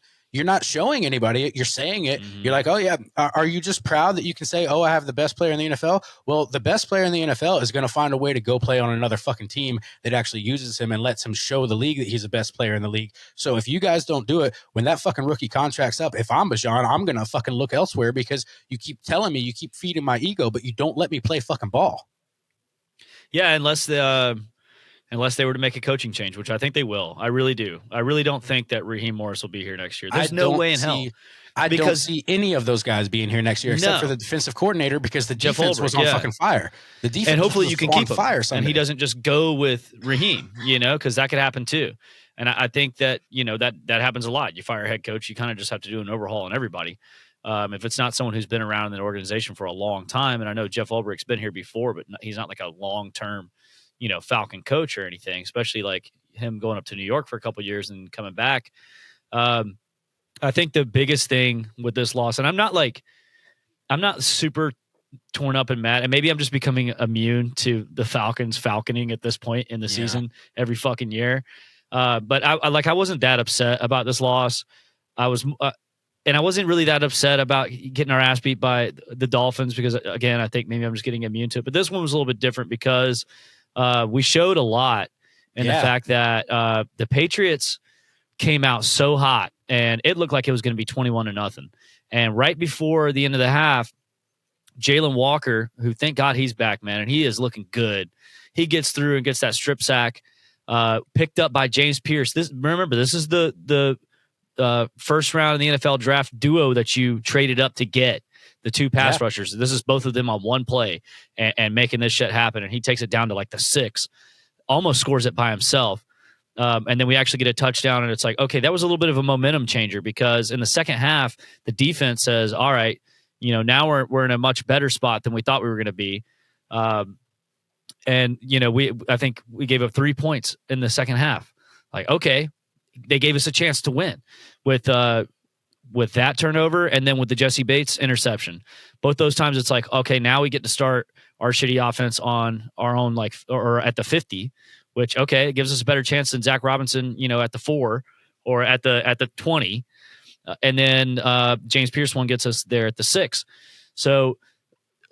showing anybody. You're saying it. Mm-hmm. You're like, oh yeah. Are you just proud that you can say, oh, I have the best player in the NFL? Well, the best player in the NFL is going to find a way to go play on another fucking team that actually uses him and lets him show the league that he's the best player in the league. So if you guys don't do it, when that fucking rookie contract's up, if I'm Bijan, I'm going to fucking look elsewhere, because you keep telling me, you keep feeding my ego, but you don't let me play fucking ball. Yeah, unless they were to make a coaching change, which I think they will. I really do. I really don't think that Raheem Morris will be here next year. There's no way in hell. I don't see any of those guys being here next year, except for the defensive coordinator, because the defense was on fucking fire. The defense, and hopefully you can keep fire, and he doesn't just go with Raheem, because that could happen too. And I think that that happens a lot. You fire a head coach, you kind of just have to do an overhaul on everybody. If it's not someone who's been around in the organization for a long time, and I know Jeff Ulbricht's been here before, but he's not like a long-term Falcon coach or anything, especially like him going up to New York for a couple of years and coming back. I think the biggest thing with this loss, and I'm not super torn up and mad, and maybe I'm just becoming immune to the Falcons falconing at this point in the season every fucking year. But I wasn't that upset about this loss. And I wasn't really that upset about getting our ass beat by the Dolphins, because again, I think maybe I'm just getting immune to it. But this one was a little bit different because we showed a lot in the fact that the Patriots came out so hot, and it looked like it was going to be 21-0. And right before the end of the half, Jalen Walker, who thank God he's back, man, and he is looking good. He gets through and gets that strip sack, picked up by James Pierce. Remember, this is the first round in the NFL draft duo that you traded up to get the 2 pass rushers. This is both of them on one play and making this shit happen. And he takes it down to like the 6, almost scores it by himself. And then we actually get a touchdown, and it's like, okay, that was a little bit of a momentum changer, because in the second half, the defense says, all right, now we're in a much better spot than we thought we were going to be. And I think we gave up 3 points in the second half. Like, okay, they gave us a chance to win with that turnover, and then with the Jesse Bates interception. Both those times, it's like, okay, now we get to start our shitty offense on our own, or at the 50, which, okay, it gives us a better chance than Zach Robinson, at the 4 or at the 20. And then James Pierce one gets us there at the 6. So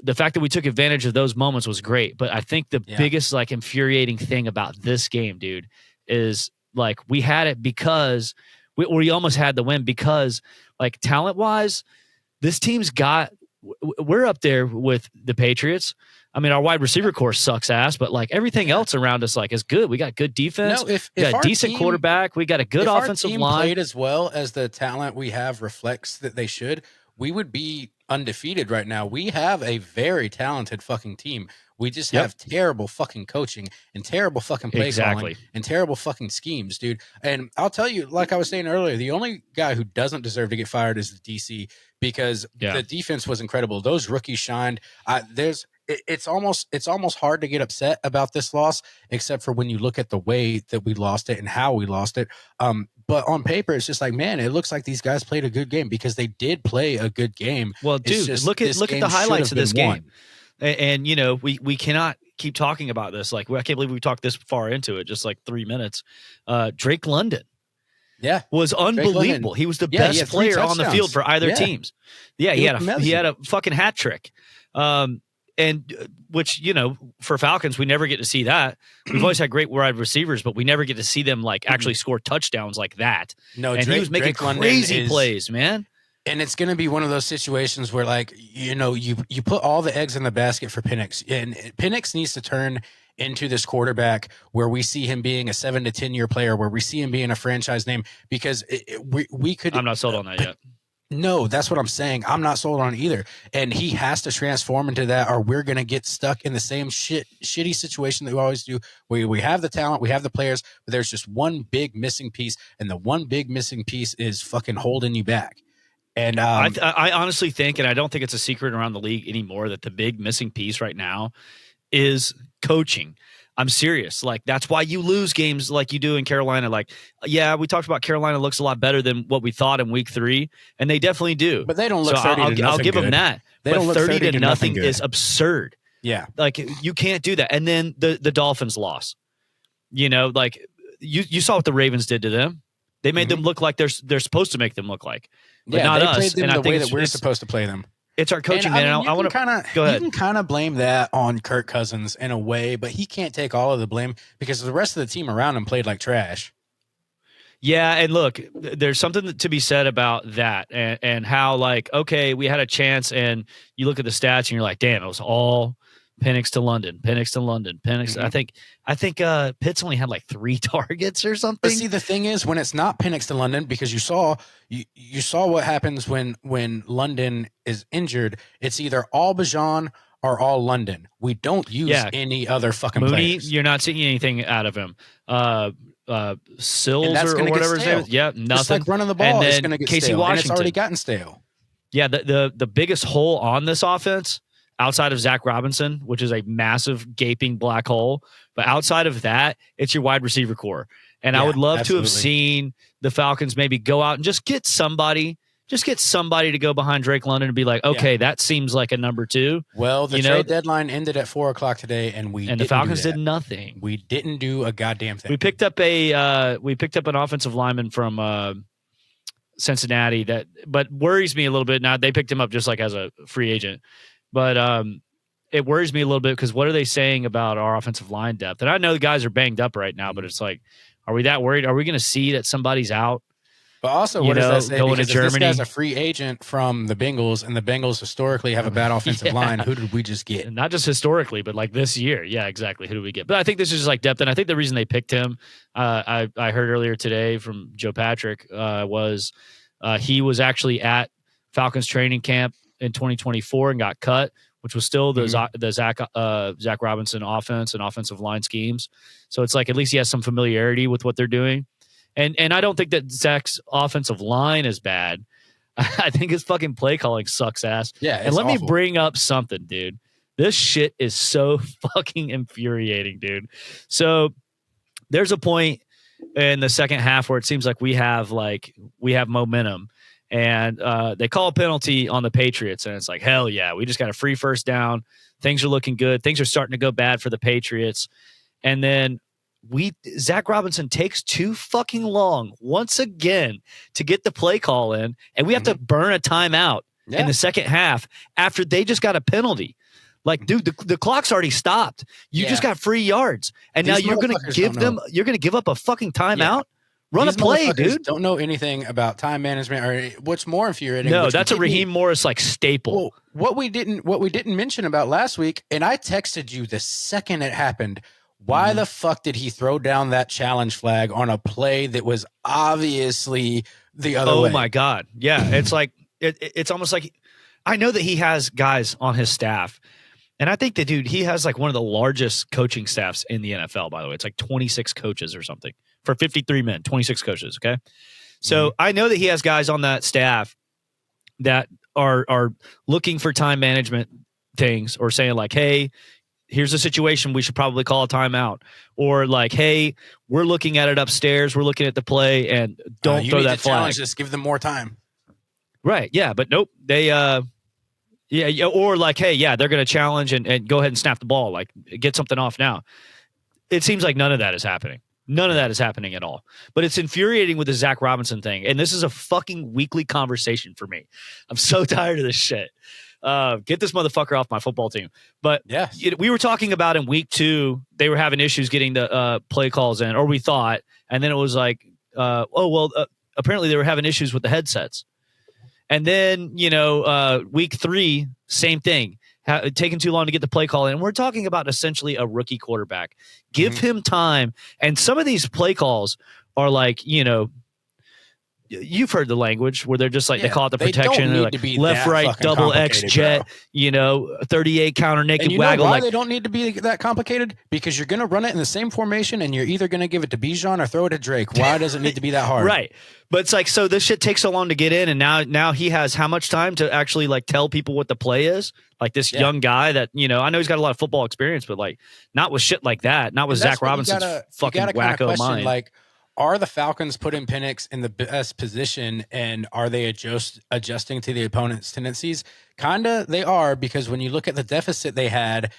the fact that we took advantage of those moments was great. But I think the biggest infuriating thing about this game, dude, is we had it because we almost had the win, because talent wise, this team's we're up there with the Patriots. I mean, our wide receiver core sucks ass, but everything else around us is good. We got good defense. No, if we got a decent quarterback. We got a good offensive line. If our team played as well as the talent we have reflects that they should, we would be undefeated right now. We have a very talented fucking team. We just have terrible fucking coaching and terrible fucking play calling and terrible fucking schemes, dude. And I'll tell you, like I was saying earlier, the only guy who doesn't deserve to get fired is the DC, because the defense was incredible. Those rookies shined. It's almost hard to get upset about this loss, except for when you look at the way that we lost it and how we lost it. But on paper, it's just like, man, it looks like these guys played a good game because they did play a good game. Well, dude, look at the highlights of this game. And you know, we cannot keep talking about this. Like, I can't believe we talked this far into it, just like 3 minutes. Drake London. Yeah, was unbelievable. He was the best player on the field for either teams. Yeah, he had a fucking hat trick. And which, you know, for Falcons, we never get to see that. We've always had great wide receivers, but we never get to see them like actually score touchdowns like that. No, and he was making crazy plays, man. And it's going to be one of those situations where, like, you know, you put all the eggs in the basket for Penix, and Penix needs to turn into this quarterback where we see him being a 7 to 10 year player, where we see him being a franchise name, because we could. I'm not sold on that yet. No, that's what I'm saying. I'm not sold on it either. And he has to transform into that, or we're going to get stuck in the same shitty situation that we always do, where we have the talent, we have the players, but there's just one big missing piece. And the one big missing piece is fucking holding you back. And I honestly think, and I don't think it's a secret around the league anymore, that the big missing piece right now is coaching. I'm serious. Like, that's why you lose games like you do in Carolina. Like, yeah, we talked about Carolina looks a lot better than what we thought in week 3, and they definitely do. But they don't look 30 to nothing. I'll give them that. They but don't look 30 to nothing is absurd. Yeah. Like, you can't do that. And then the Dolphins loss. You know, like, you saw what the Ravens did to them. They made them look like they're supposed to make them look like. But not they us. played them and the I think way that we're supposed to play them. It's our coaching, man. I want to go ahead. You can kind of blame that on Kirk Cousins in a way, but he can't take all of the blame because the rest of the team around him played like trash. Yeah, and look, there's something to be said about that, and how, like, okay, we had a chance, and you look at the stats, and you're like, damn, it was all Penix to London. Penix. I think Pitts only had like 3 targets or something. But see, the thing is, when it's not Penix to London, because you saw what happens when London is injured. It's either all Bijan or all London. We don't use any other fucking Mooney, players. You're not seeing anything out of him. Sills or whatever his name is. Yeah, nothing. Just like running the ball is going to get Casey stale, Washington. and it's already gotten stale. Yeah, the biggest hole on this offense, outside of Zach Robinson, which is a massive gaping black hole, but outside of that, it's your wide receiver core. And I would love to have seen the Falcons maybe go out and just get somebody to go behind Drake London and be like, okay, that seems like a number 2. Well, the trade deadline ended at 4:00 today, and the Falcons did nothing. We didn't do a goddamn thing. We picked up an offensive lineman from Cincinnati but worries me a little bit. Now they picked him up just like as a free agent. But it worries me a little bit because what are they saying about our offensive line depth? And I know the guys are banged up right now, but it's like, are we that worried? Are we going to see that somebody's out? But also, what does that say? Going because to Germany, this guy's a free agent from the Bengals, and the Bengals historically have a bad offensive line. Who did we just get? And not just historically, but like this year. Yeah, exactly. Who do we get? But I think this is just like depth. And I think the reason they picked him, I heard earlier today from Joe Patrick, was he was actually at Falcons training camp in 2024 and got cut, which was still the Zach Robinson offense and offensive line schemes. So it's like at least he has some familiarity with what they're doing. And I don't think that Zach's offensive line is bad. I think his fucking play calling sucks ass. Yeah, and let me bring up something, dude. This shit is so fucking infuriating, dude. So there's a point in the second half where it seems like we have momentum. And they call a penalty on the Patriots, and it's like, hell yeah, we just got a free first down. Things are looking good. Things are starting to go bad for the Patriots. And then Zach Robinson takes too fucking long once again to get the play call in, and we have to burn a timeout in the second half after they just got a penalty. Like, dude, the clock's already stopped. You just got free yards, and now you're going to give up a fucking timeout. Yeah. Run These a play, dude. Don't know anything about time management, or what's more infuriating. No, that's a Raheem Morris like staple. Well, what we didn't mention about last week, and I texted you the second it happened. Why the fuck did he throw down that challenge flag on a play that was obviously the other way? Oh my God. Yeah. It's like, it's almost like, I know that he has guys on his staff, and I think that, dude, he has like one of the largest coaching staffs in the NFL, by the way. It's like 26 coaches or something for 53 men, 26 coaches. Okay. So I know that he has guys on that staff that are looking for time management things, or saying like, hey, here's a situation, we should probably call a timeout, or like, hey, we're looking at it upstairs, we're looking at the play, and don't throw that flag. Just give them more time. Right? Yeah, but nope. They yeah, or like, hey, yeah, they're going to challenge and go ahead and snap the ball, like get something off now. It seems like none of that is happening. None of that is happening at all. But it's infuriating with the Zach Robinson thing, and this is a fucking weekly conversation for me. I'm so tired of this shit. Get this motherfucker off my football team. But yes, we were talking about in week 2, they were having issues getting the play calls in, or we thought, and then it was like, apparently they were having issues with the headsets. And then, week 3, same thing. Taking too long to get the play call in. And we're talking about essentially a rookie quarterback. Give him time. And some of these play calls are like, you've heard the language where they're just like, they call it the protection. They're like left, right, double X jet, 38 counter naked waggle. Why they don't need to be that complicated? Because you're going to run it in the same formation and you're either going to give it to Bijan or throw it to Drake. Why does it need to be that hard? Right. But it's like, so this shit takes so long to get in. And now he has how much time to actually like tell people what the play is? Like this young guy that, I know he's got a lot of football experience, but like not with shit like that. Not with Zach Robinson's fucking wacko mind. Like, are the Falcons putting Penix in the best position, and are they adjusting to the opponent's tendencies? Kinda, they are, because when you look at the deficit they had,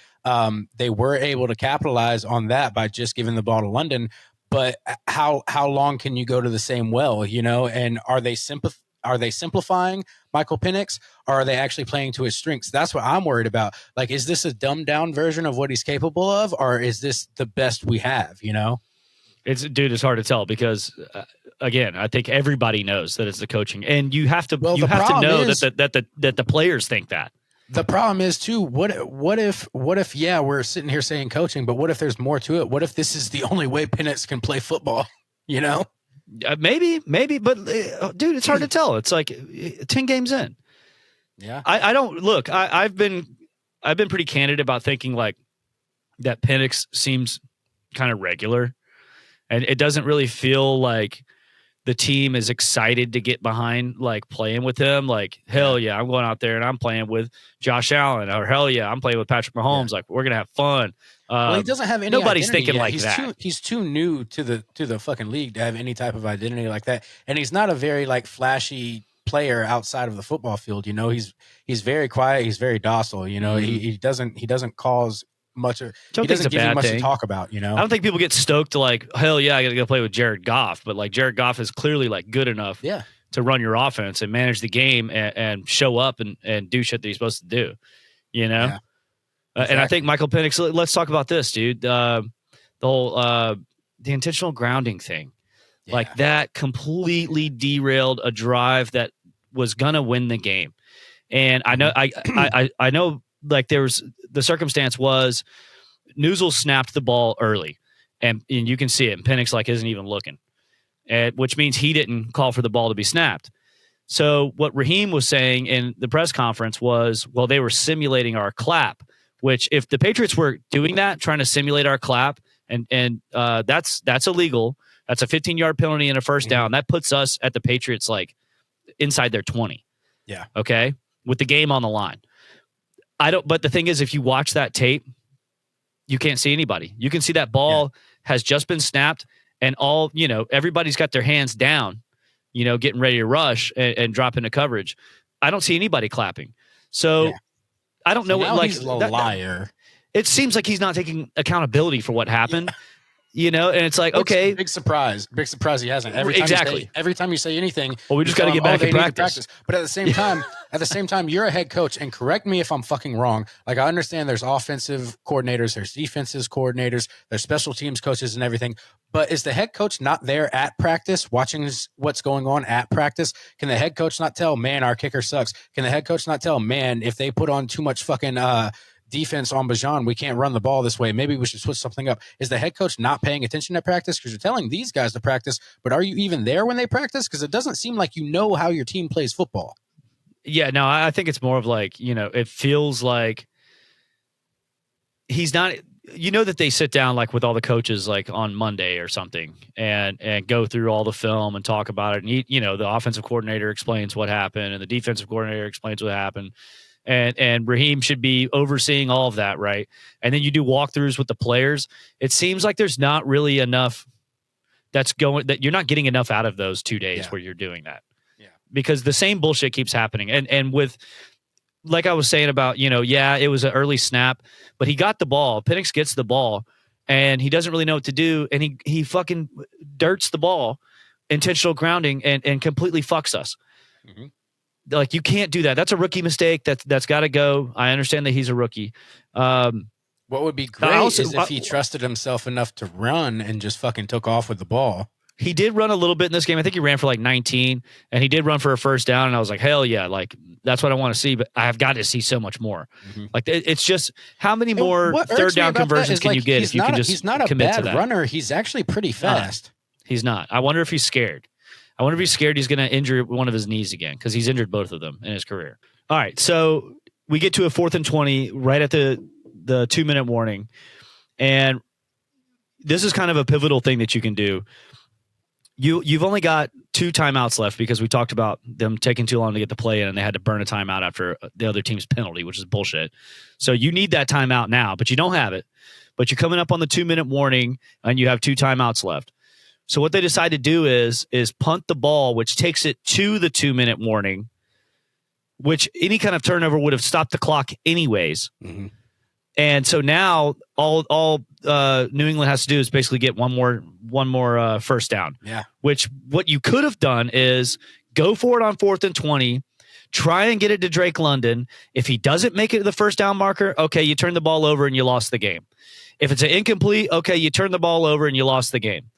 they were able to capitalize on that by just giving the ball to London. But how long can you go to the same well, And are they simplifying Michael Penix, or are they actually playing to his strengths? That's what I'm worried about. Like, is this a dumbed down version of what he's capable of, or is this the best we have? It's hard to tell because again, I think everybody knows that it's the coaching, and you have to know that the players think that. The problem is too, what if we're sitting here saying coaching, but what if there's more to it? What if this is the only way Penix can play football? Maybe, but dude, it's hard to tell. It's like 10 games in. Yeah, I don't look. I've been pretty candid about thinking like that Penix seems kind of regular. And it doesn't really feel like the team is excited to get behind, like playing with him. Like, hell yeah, I'm going out there and I'm playing with Josh Allen, or hell yeah, I'm playing with Patrick Mahomes. Yeah. Like, we're gonna have fun. Well, he doesn't have any. Nobody's thinking yet. like that. He's too new to the fucking league to have any type of identity like that. And he's not a very like flashy player outside of the football field. He's very quiet. He's very docile. He doesn't cause much. He doesn't give you much to talk about. I don't think people get stoked to like, hell yeah, I got to go play with Jared Goff. But like Jared Goff is clearly like good enough to run your offense and manage the game and show up and do shit that he's supposed to do. Yeah, exactly. And I think Michael Penix. Let's talk about this, dude. The whole the intentional grounding thing, like that completely derailed a drive that was gonna win the game. And I know I know. Like the circumstance was Newsel snapped the ball early and you can see it. And Penix like isn't even looking, which means he didn't call for the ball to be snapped. So what Raheem was saying in the press conference was, well, they were simulating our clap, which if the Patriots were doing that, trying to simulate our clap, and that's illegal. That's a 15-yard penalty and a first down. That puts us at the Patriots like inside their 20. Yeah. Okay. With the game on the line. But the thing is, if you watch that tape, you can't see anybody. You can see that ball has just been snapped and everybody's got their hands down, getting ready to rush and drop into coverage. I don't see anybody clapping. So I don't know. Like, he's a liar. It seems like he's not taking accountability for what happened. And it's like, okay. Big surprise he hasn't. Every time you say anything, well, we just got to get back in practice. But at the same time, you're a head coach, and correct me if I'm fucking wrong. Like, I understand there's offensive coordinators, there's defensive coordinators, there's special teams coaches and everything. But is the head coach not there at practice watching what's going on at practice? Can the head coach not tell, man, our kicker sucks? Can the head coach not tell, man, if they put on too much fucking defense on Bijan, we can't run the ball this way. Maybe we should switch something up. Is the head coach not paying attention at practice? Because you're telling these guys to practice, but are you even there when they practice? Because it doesn't seem like you know how your team plays football. Yeah, no, I think it's more of like, it feels like he's not, that they sit down like with all the coaches like on Monday or something and go through all the film and talk about it. And, the offensive coordinator explains what happened and the defensive coordinator explains what happened. and Raheem should be overseeing all of that, right? And then you do walkthroughs with the players. It seems like there's not really enough that you're not getting enough out of those 2 days where you're doing that. Yeah. Because the same bullshit keeps happening. And with, like I was saying about, it was an early snap, but he got the ball. Penix gets the ball and he doesn't really know what to do. And he fucking dirts the ball, intentional grounding, and completely fucks us. Mm-hmm. Like, you can't do that. That's a rookie mistake. That's got to go. I understand that he's a rookie. What would be great is if he trusted himself enough to run and just fucking took off with the ball. He did run a little bit in this game. I think he ran for like 19, and he did run for a first down. And I was like, hell yeah, like that's what I want to see. But I have got to see so much more. Mm-hmm. Like, it's just how many more third down conversions can you get if you can just commit to that? He's not a bad runner. He's actually pretty fast. He's not. I wonder if he's scared. I wonder if he's scared he's going to injure one of his knees again, because he's injured both of them in his career. All right, so we get to a 4th and 20 right at the 2-minute warning, and this is kind of a pivotal thing that you can do. You've only got 2 timeouts left because we talked about them taking too long to get the play in, and they had to burn a timeout after the other team's penalty, which is bullshit. So you need that timeout now, but you don't have it. But you're coming up on the 2-minute warning, and you have 2 timeouts left. So what they decide to do is punt the ball, which takes it to the 2-minute warning, which any kind of turnover would have stopped the clock anyways. Mm-hmm. And so now all New England has to do is basically get one more first down. Yeah. Which what you could have done is go for it on 4th and 20, try and get it to Drake London. If he doesn't make it to the first down marker, okay, you turn the ball over and you lost the game. If it's an incomplete, okay, you turn the ball over and you lost the game.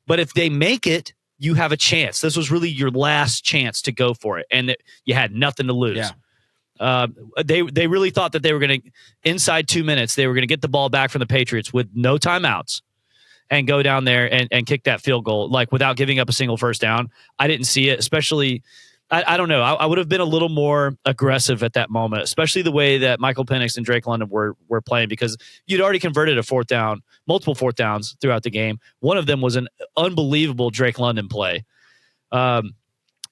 But if they make it, you have a chance. This was really your last chance to go for it, and you had nothing to lose. Yeah. They really thought that they were going to, inside 2 minutes, they were going to get the ball back from the Patriots with no timeouts and go down there and kick that field goal, like without giving up a single first down. I didn't see it, especially. I don't know. I would have been a little more aggressive at that moment, especially the way that Michael Penix and Drake London were playing, because you'd already converted a 4th down, multiple 4th downs throughout the game. One of them was an unbelievable Drake London play. And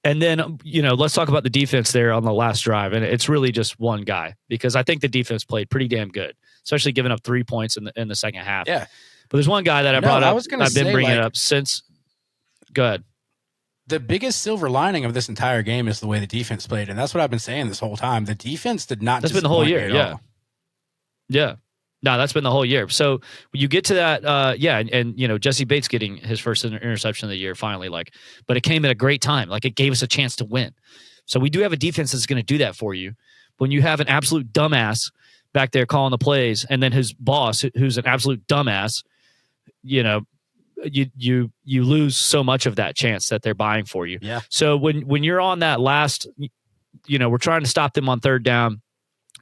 then, let's talk about the defense there on the last drive. And it's really just one guy, because I think the defense played pretty damn good, especially giving up 3 points in the second half. Yeah. But there's one guy that I brought up. I've been bringing it up since. Go ahead. The biggest silver lining of this entire game is the way the defense played, and that's what I've been saying this whole time. The defense did not. That's been the whole year, yeah. All. Yeah. No, that's been the whole year. So when you get to that, and Jesse Bates getting his first interception of the year finally, but it came at a great time. Like, it gave us a chance to win. So we do have a defense that's going to do that for you. When you have an absolute dumbass back there calling the plays, and then his boss, who's an absolute dumbass, you lose so much of that chance that they're buying for you. Yeah. So when you're on that last, we're trying to stop them on 3rd down.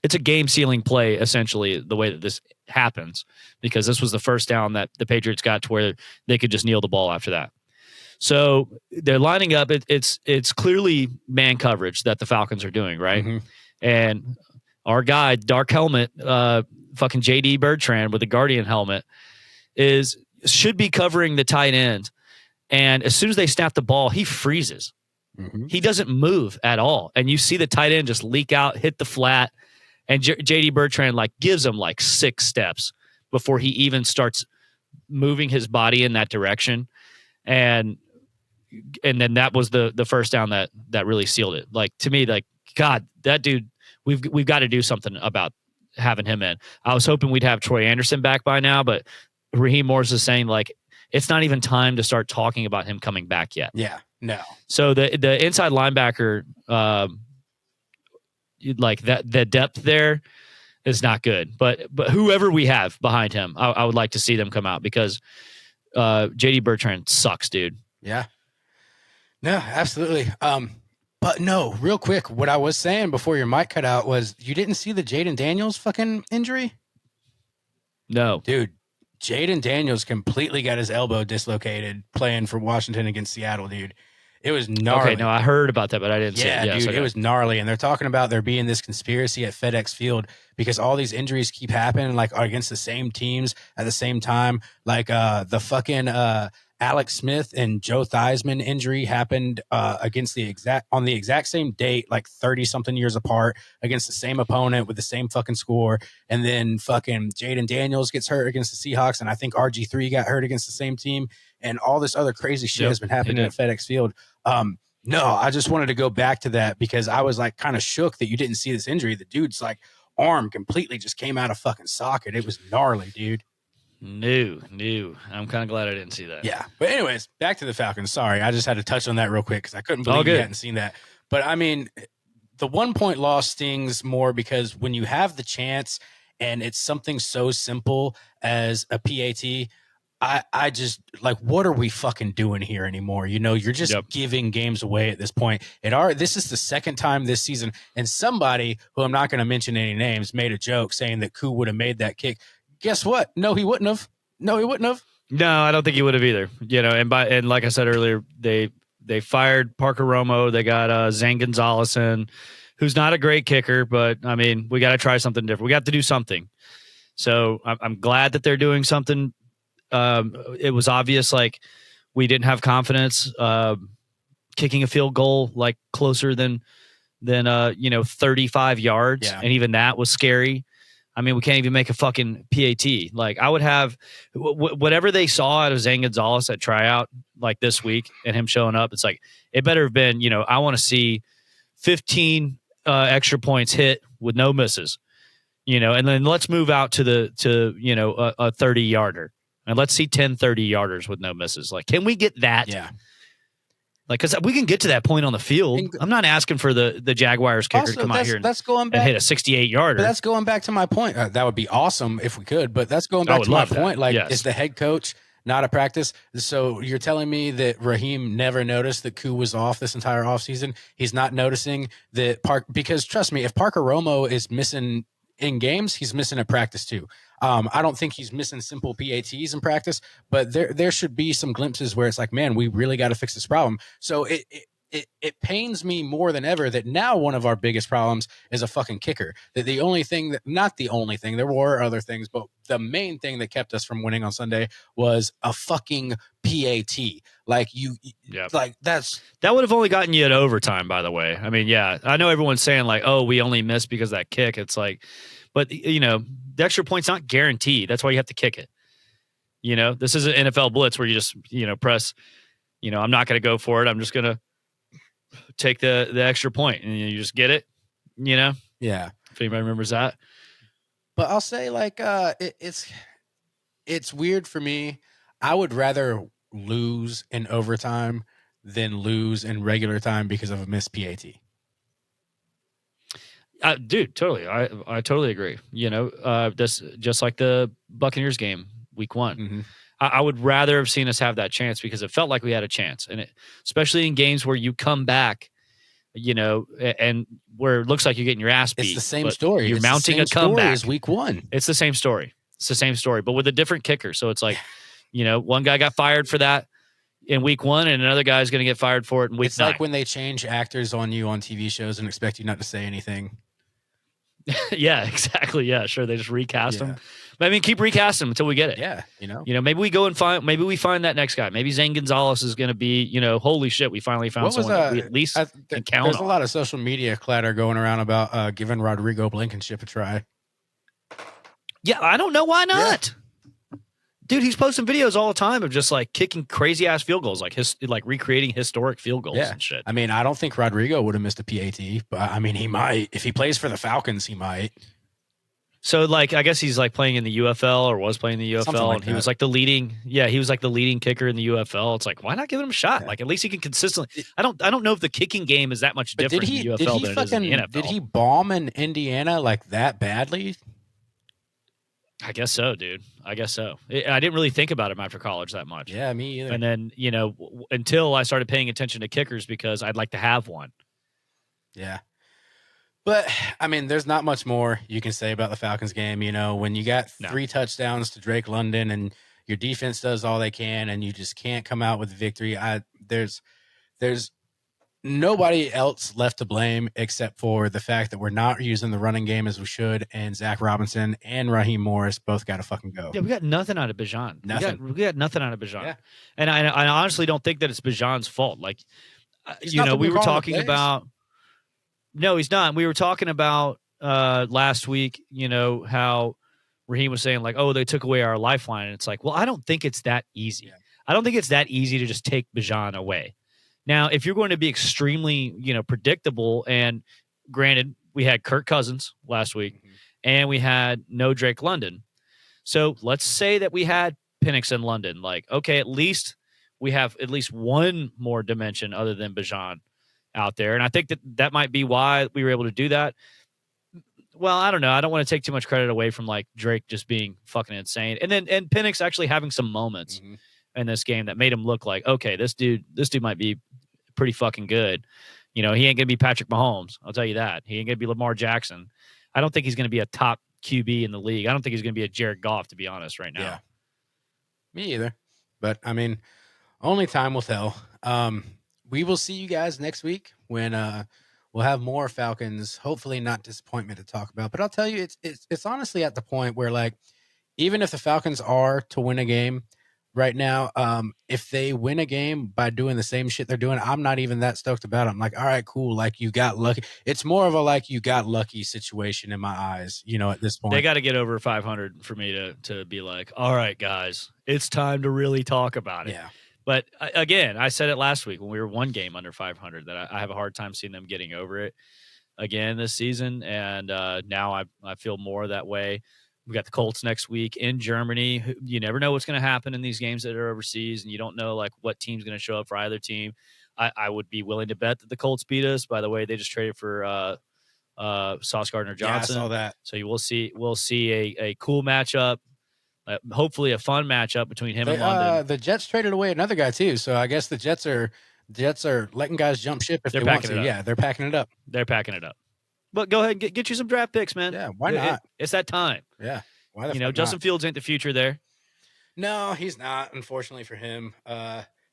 It's a game-sealing play, essentially, the way that this happens, because this was the first down that the Patriots got to where they could just kneel the ball after that. So they're lining up. It's clearly man coverage that the Falcons are doing, right? Mm-hmm. And our guy, dark helmet, fucking JD Bertrand with the Guardian helmet, should be covering the tight end. And as soon as they snap the ball, he freezes. Mm-hmm. He doesn't move at all. And you see the tight end just leak out, hit the flat. And JD Bertrand gives him 6 steps before he even starts moving his body in that direction. And then that was the first down that really sealed it. To me, God, that dude, we've got to do something about having him in. I was hoping we'd have Troy Anderson back by now, but Raheem Morris is saying it's not even time to start talking about him coming back yet. Yeah, no. So the inside linebacker, the depth there is not good. But whoever we have behind him, I would like to see them come out, because JD Bertrand sucks, dude. Yeah. No, absolutely. But no, real quick, what I was saying before your mic cut out was, you didn't see the Jaden Daniels fucking injury? No. Dude, Jaden Daniels completely got his elbow dislocated playing for Washington against Seattle, dude. It was gnarly. Okay, no, I heard about that, but I didn't see it. Yeah, dude, it was gnarly. And they're talking about there being this conspiracy at FedEx Field because all these injuries keep happening, against the same teams at the same time. The fucking Alex Smith and Joe Theismann injury happened against on the exact same date, like 30 something years apart, against the same opponent with the same fucking score. And then fucking Jaden Daniels gets hurt against the Seahawks, and I think RG3 got hurt against the same team, and all this other crazy shit has been happening at FedEx Field. No, I just wanted to go back to that because I was like kind of shook that you didn't see this injury. The dude's like arm completely just came out of fucking socket. It was gnarly, dude. New. I'm kind of glad I didn't see that. Yeah. But anyways, back to the Falcons. Sorry, I just had to touch on that real quick because I couldn't believe you hadn't seen that. But I mean, the 1 point loss stings more because when you have the chance and it's something so simple as a PAT, I just like, what are we fucking doing here anymore? You know, you're just giving games away at this point. This is the second time this season, and somebody who I'm not going to mention any names made a joke saying that Koo would have made that kick. Guess what? No, he wouldn't have. No, I don't think he would have either. You know, and like I said earlier, they fired Parker Romo. They got Zane Gonzalez in, who's not a great kicker, but I mean, we got to try something different. We got to do something. So I'm glad that they're doing something. It was obvious, like we didn't have confidence kicking a field goal like closer than 35 yards, and even that was scary. I mean, we can't even make a fucking PAT. Like, I would have whatever they saw out of Zane Gonzalez at tryout, like this week, and him showing up. It's like, it better have been, I want to see 15 extra points hit with no misses, and then let's move out to a 30 yarder, and let's see 10 30 yarders with no misses. Like, can we get that? Yeah. Like, because we can get to that point on the field. I'm not asking for the Jaguars kicker to come out here and hit a 68-yarder. But that's going back to my point. That would be awesome if we could, but that's going back to my point. Like, is the head coach not a practice? So you're telling me that Raheem never noticed that Koo was off this entire offseason? He's not noticing that because trust me, if Parker Romo is missing in games, he's missing at practice too. I don't think he's missing simple PATs in practice, but there should be some glimpses where it's like, man, we really got to fix this problem. So it pains me more than ever that now one of our biggest problems is a fucking kicker. That the only thing not the only thing, there were other things, but the main thing that kept us from winning on Sunday was a fucking PAT. Like like that would have only gotten you at overtime, by the way. I mean, yeah, I know everyone's saying like, oh, we only missed because of that kick. It's like, but the extra point's not guaranteed. That's why you have to kick it. This is an NFL blitz where you just, press, I'm not going to go for it. I'm just going to take the extra point, and you just get it, Yeah. If anybody remembers that. But I'll say like, it's weird for me. I would rather lose in overtime than lose in regular time because of a missed PAT. Dude, totally. I totally agree. This just like the Buccaneers game week 1. Mm-hmm. I would rather have seen us have that chance because it felt like we had a chance, and especially in games where you come back, and where it looks like you're getting your ass beat. It's the same story. You're mounting a comeback. As week 1. It's the same story. But with a different kicker. So it's like, one guy got fired for that in week 1, and another guy's going to get fired for it in week 9. It's like when they change actors on you on TV shows and expect you not to say anything. Yeah, exactly. Yeah, sure. They just recast them. But I mean, keep recasting them until we get it. Yeah, maybe we go and we find that next guy. Maybe Zane Gonzalez is going to be, holy shit, we finally found someone that we at least can count There's on. a lot of social media clatter going around about giving Rodrigo Blankenship a try. Yeah, I don't know why not. Yeah. Dude, he's posting videos all the time of just like kicking crazy ass field goals, like recreating historic field goals and shit. I mean, I don't think Rodrigo would have missed a PAT, but I mean, he might. If he plays for the Falcons, he might. So, like, I guess he's like playing in the UFL or was playing in the UFL, like and he was like the leading kicker in the UFL. It's like, why not give him a shot? Yeah. Like, at least he can consistently. I don't know if the kicking game is that much different in the UFL than it is in the NFL. Did he bomb in Indiana like that badly? I guess so, dude. I guess so. I didn't really think about him after college that much. Yeah, me either. And then, until I started paying attention to kickers because I'd like to have one. Yeah. But, I mean, there's not much more you can say about the Falcons game. When you got 3 touchdowns to Drake London and your defense does all they can and you just can't come out with victory, there's nobody else left to blame except for the fact that we're not using the running game as we should, and Zach Robinson and Raheem Morris both got to fucking go. Yeah, we got nothing out of Bijan. Nothing. We got nothing out of Bijan. Yeah. And I honestly don't think that it's Bijan's fault. Like, He's not the we one were calling the talking plays. about. No, he's not. We were talking about last week, how Raheem was saying, like, oh, they took away our lifeline. And it's like, well, I don't think it's that easy. Yeah. I don't think it's that easy to just take Bijan away. Now, if you're going to be extremely, predictable, and granted, we had Kirk Cousins last week, and we had no Drake London. So let's say that we had Penix in London. Like, okay, at least we have at least one more dimension other than Bijan out there. And I think that might be why we were able to do that. Well, I don't know. I don't want to take too much credit away from like Drake just being fucking insane. And Penix actually having some moments in this game that made him look like, okay, this dude might be pretty fucking good. He ain't gonna be Patrick Mahomes. I'll tell you that. He ain't gonna be Lamar Jackson. I don't think he's gonna be a top QB in the league. I don't think he's gonna be a Jared Goff, to be honest, right now. Yeah. Me either. But I mean, only time will tell. We will see you guys next week when we'll have more Falcons. Hopefully, not disappointment to talk about. But I'll tell you, it's honestly at the point where, like, even if the Falcons are to win a game right now, if they win a game by doing the same shit they're doing, I'm not even that stoked about it. I'm like, all right, cool. Like, you got lucky. It's more of a like you got lucky situation in my eyes. At this point, they got to get over 500 for me to be like, all right, guys, it's time to really talk about it. Yeah. But again, I said it last week when we were one game under 500 that I have a hard time seeing them getting over it again this season. And now I feel more that way. We got the Colts next week in Germany. You never know what's going to happen in these games that are overseas, and you don't know like what team's going to show up for either team. I would be willing to bet that the Colts beat us. By the way, they just traded for Sauce Gardner-Johnson. Yeah, I saw that. So we'll see a cool matchup. Hopefully a fun matchup between him and London. The Jets traded away another guy too, so I guess the Jets are letting guys jump ship if they want to. Yeah, they're packing it up. They're packing it up. But go ahead and get you some draft picks, man. Yeah, why not? It's that time. Yeah, why the fuck Justin not? Fields ain't the future there. No, he's not. Unfortunately for him,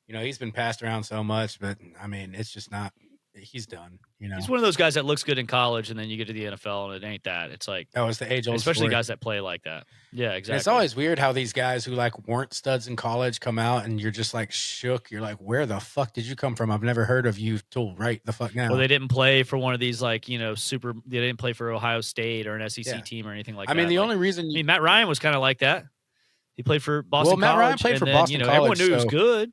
he's been passed around so much, but I mean, it's just not. He's done. He's one of those guys that looks good in college, and then you get to the NFL, and it ain't that. It's like it's the age old, especially story. Guys that play like that. Yeah, exactly. And it's always weird how these guys who like weren't studs in college come out, and you're just like shook. You're like, where the fuck did you come from? I've never heard of you till right the fuck now. Well, they didn't play for one of these like super. They didn't play for Ohio State or an SEC team or anything like that. I mean, the only reason Matt Ryan was kind of like that. He played for Boston. Matt College, Ryan played for then, Boston College. Everyone knew he was good.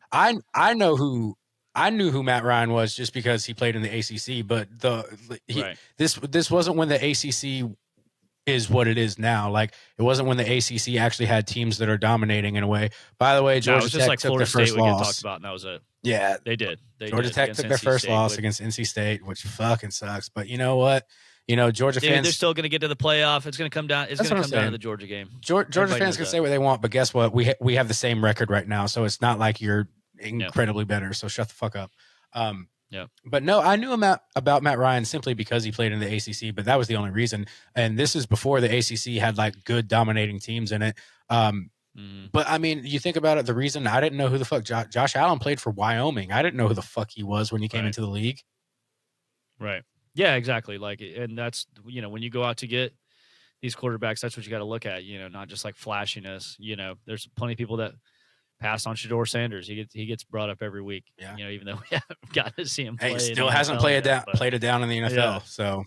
I knew who Matt Ryan was just because he played in the ACC. But this wasn't when the ACC is what it is now. Like, it wasn't when the ACC actually had teams that are dominating in a way. By the way, Georgia Tech took their first loss. Talked about, and that was it. Yeah, they did. Georgia Tech took their first loss against NC State, which fucking sucks. But you know what? Georgia fans, they're still going to get to the playoff. It's going to come down. It's going to come down to the Georgia game. Georgia fans can say what they want, but guess what? We have the same record right now, so it's not like you're incredibly better. So shut the fuck up. But no, I knew about Matt Ryan simply because he played in the ACC, but that was the only reason. And this is before the ACC had like good dominating teams in it. But I mean, you think about it, the reason I didn't know who the fuck Josh Allen played for Wyoming. I didn't know who the fuck he was when he came into the league. Right. Yeah, exactly. Like, and that's, when you go out to get these quarterbacks, that's what you got to look at, not just like flashiness. There's plenty of people that pass on Shedeur Sanders. He gets brought up every week. Yeah. Even though we haven't got to see him play. He still hasn't played it down in the NFL. Yeah. So,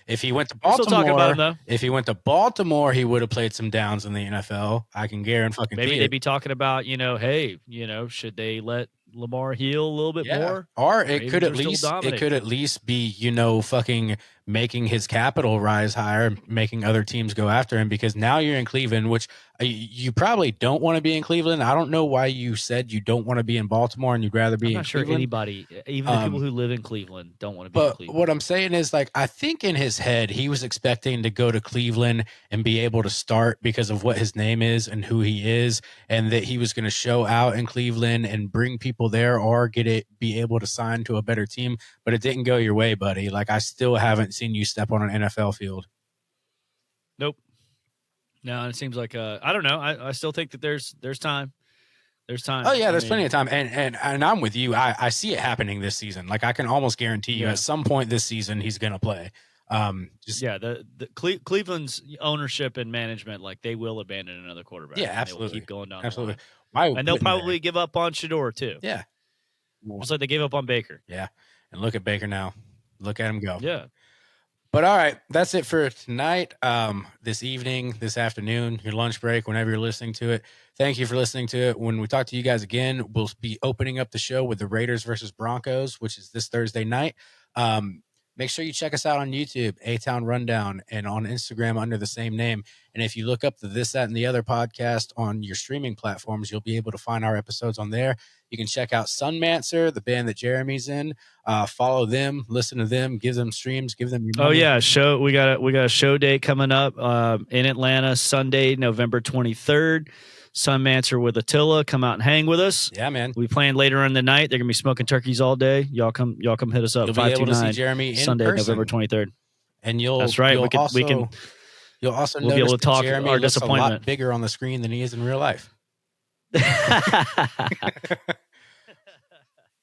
if he went to Baltimore, he would have played some downs in the NFL. I can guarantee. Maybe they'd be talking about, hey, should they let Lamar heal a little bit more? Or it could at least be, fucking making his capital rise higher, making other teams go after him, because now you're in Cleveland, which you probably don't want to be in Cleveland. I don't know why you said you don't want to be in Baltimore and you'd rather be in Cleveland. I'm not sure anybody, even the people who live in Cleveland, don't want to be in Cleveland. What I'm saying is, like, I think in his head, he was expecting to go to Cleveland and be able to start because of what his name is and who he is, and that he was going to show out in Cleveland and bring people there or be able to sign to a better team. But it didn't go your way, buddy. Like, I still haven't seen you step on an NFL field. Nope. No, it seems like I don't know. I still think that there's time. There's time. Oh yeah, there's plenty of time, and I'm with you. I see it happening this season. Like I can almost guarantee you, at some point this season, he's gonna play. The Cleveland's ownership and management, like they will abandon another quarterback. Yeah, absolutely. They will keep going down. Absolutely. And they'll probably give up on Shador too. Yeah. Just like they gave up on Baker. Yeah. And look at Baker now. Look at him go. Yeah. But all right, that's it for tonight, this evening, this afternoon, your lunch break, whenever you're listening to it. Thank you for listening to it. When we talk to you guys again, we'll be opening up the show with the Raiders versus Broncos, which is this Thursday night. Make sure you check us out on YouTube, A-Town Rundown, and on Instagram under the same name. And if you look up the This, That, and the Other podcast on your streaming platforms, you'll be able to find our episodes on there. You can check out Sunmancer, the band that Jeremy's in. Follow them, listen to them, give them streams, give them your money. Oh yeah, we got a show date coming up in Atlanta, Sunday, November 23rd. Sunmancer with Attila, come out and hang with us. Yeah, man. We playing later in the night. They're gonna be smoking turkeys all day. Y'all come hit us up. You'll be able to see Jeremy in Sunday, person. November 23rd. And that's right. You'll We'll also be able to talk Jeremy our looks disappointment. a lot bigger on the screen than he is in real life. But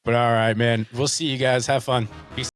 all right, man. We'll see you guys. Have fun. Peace.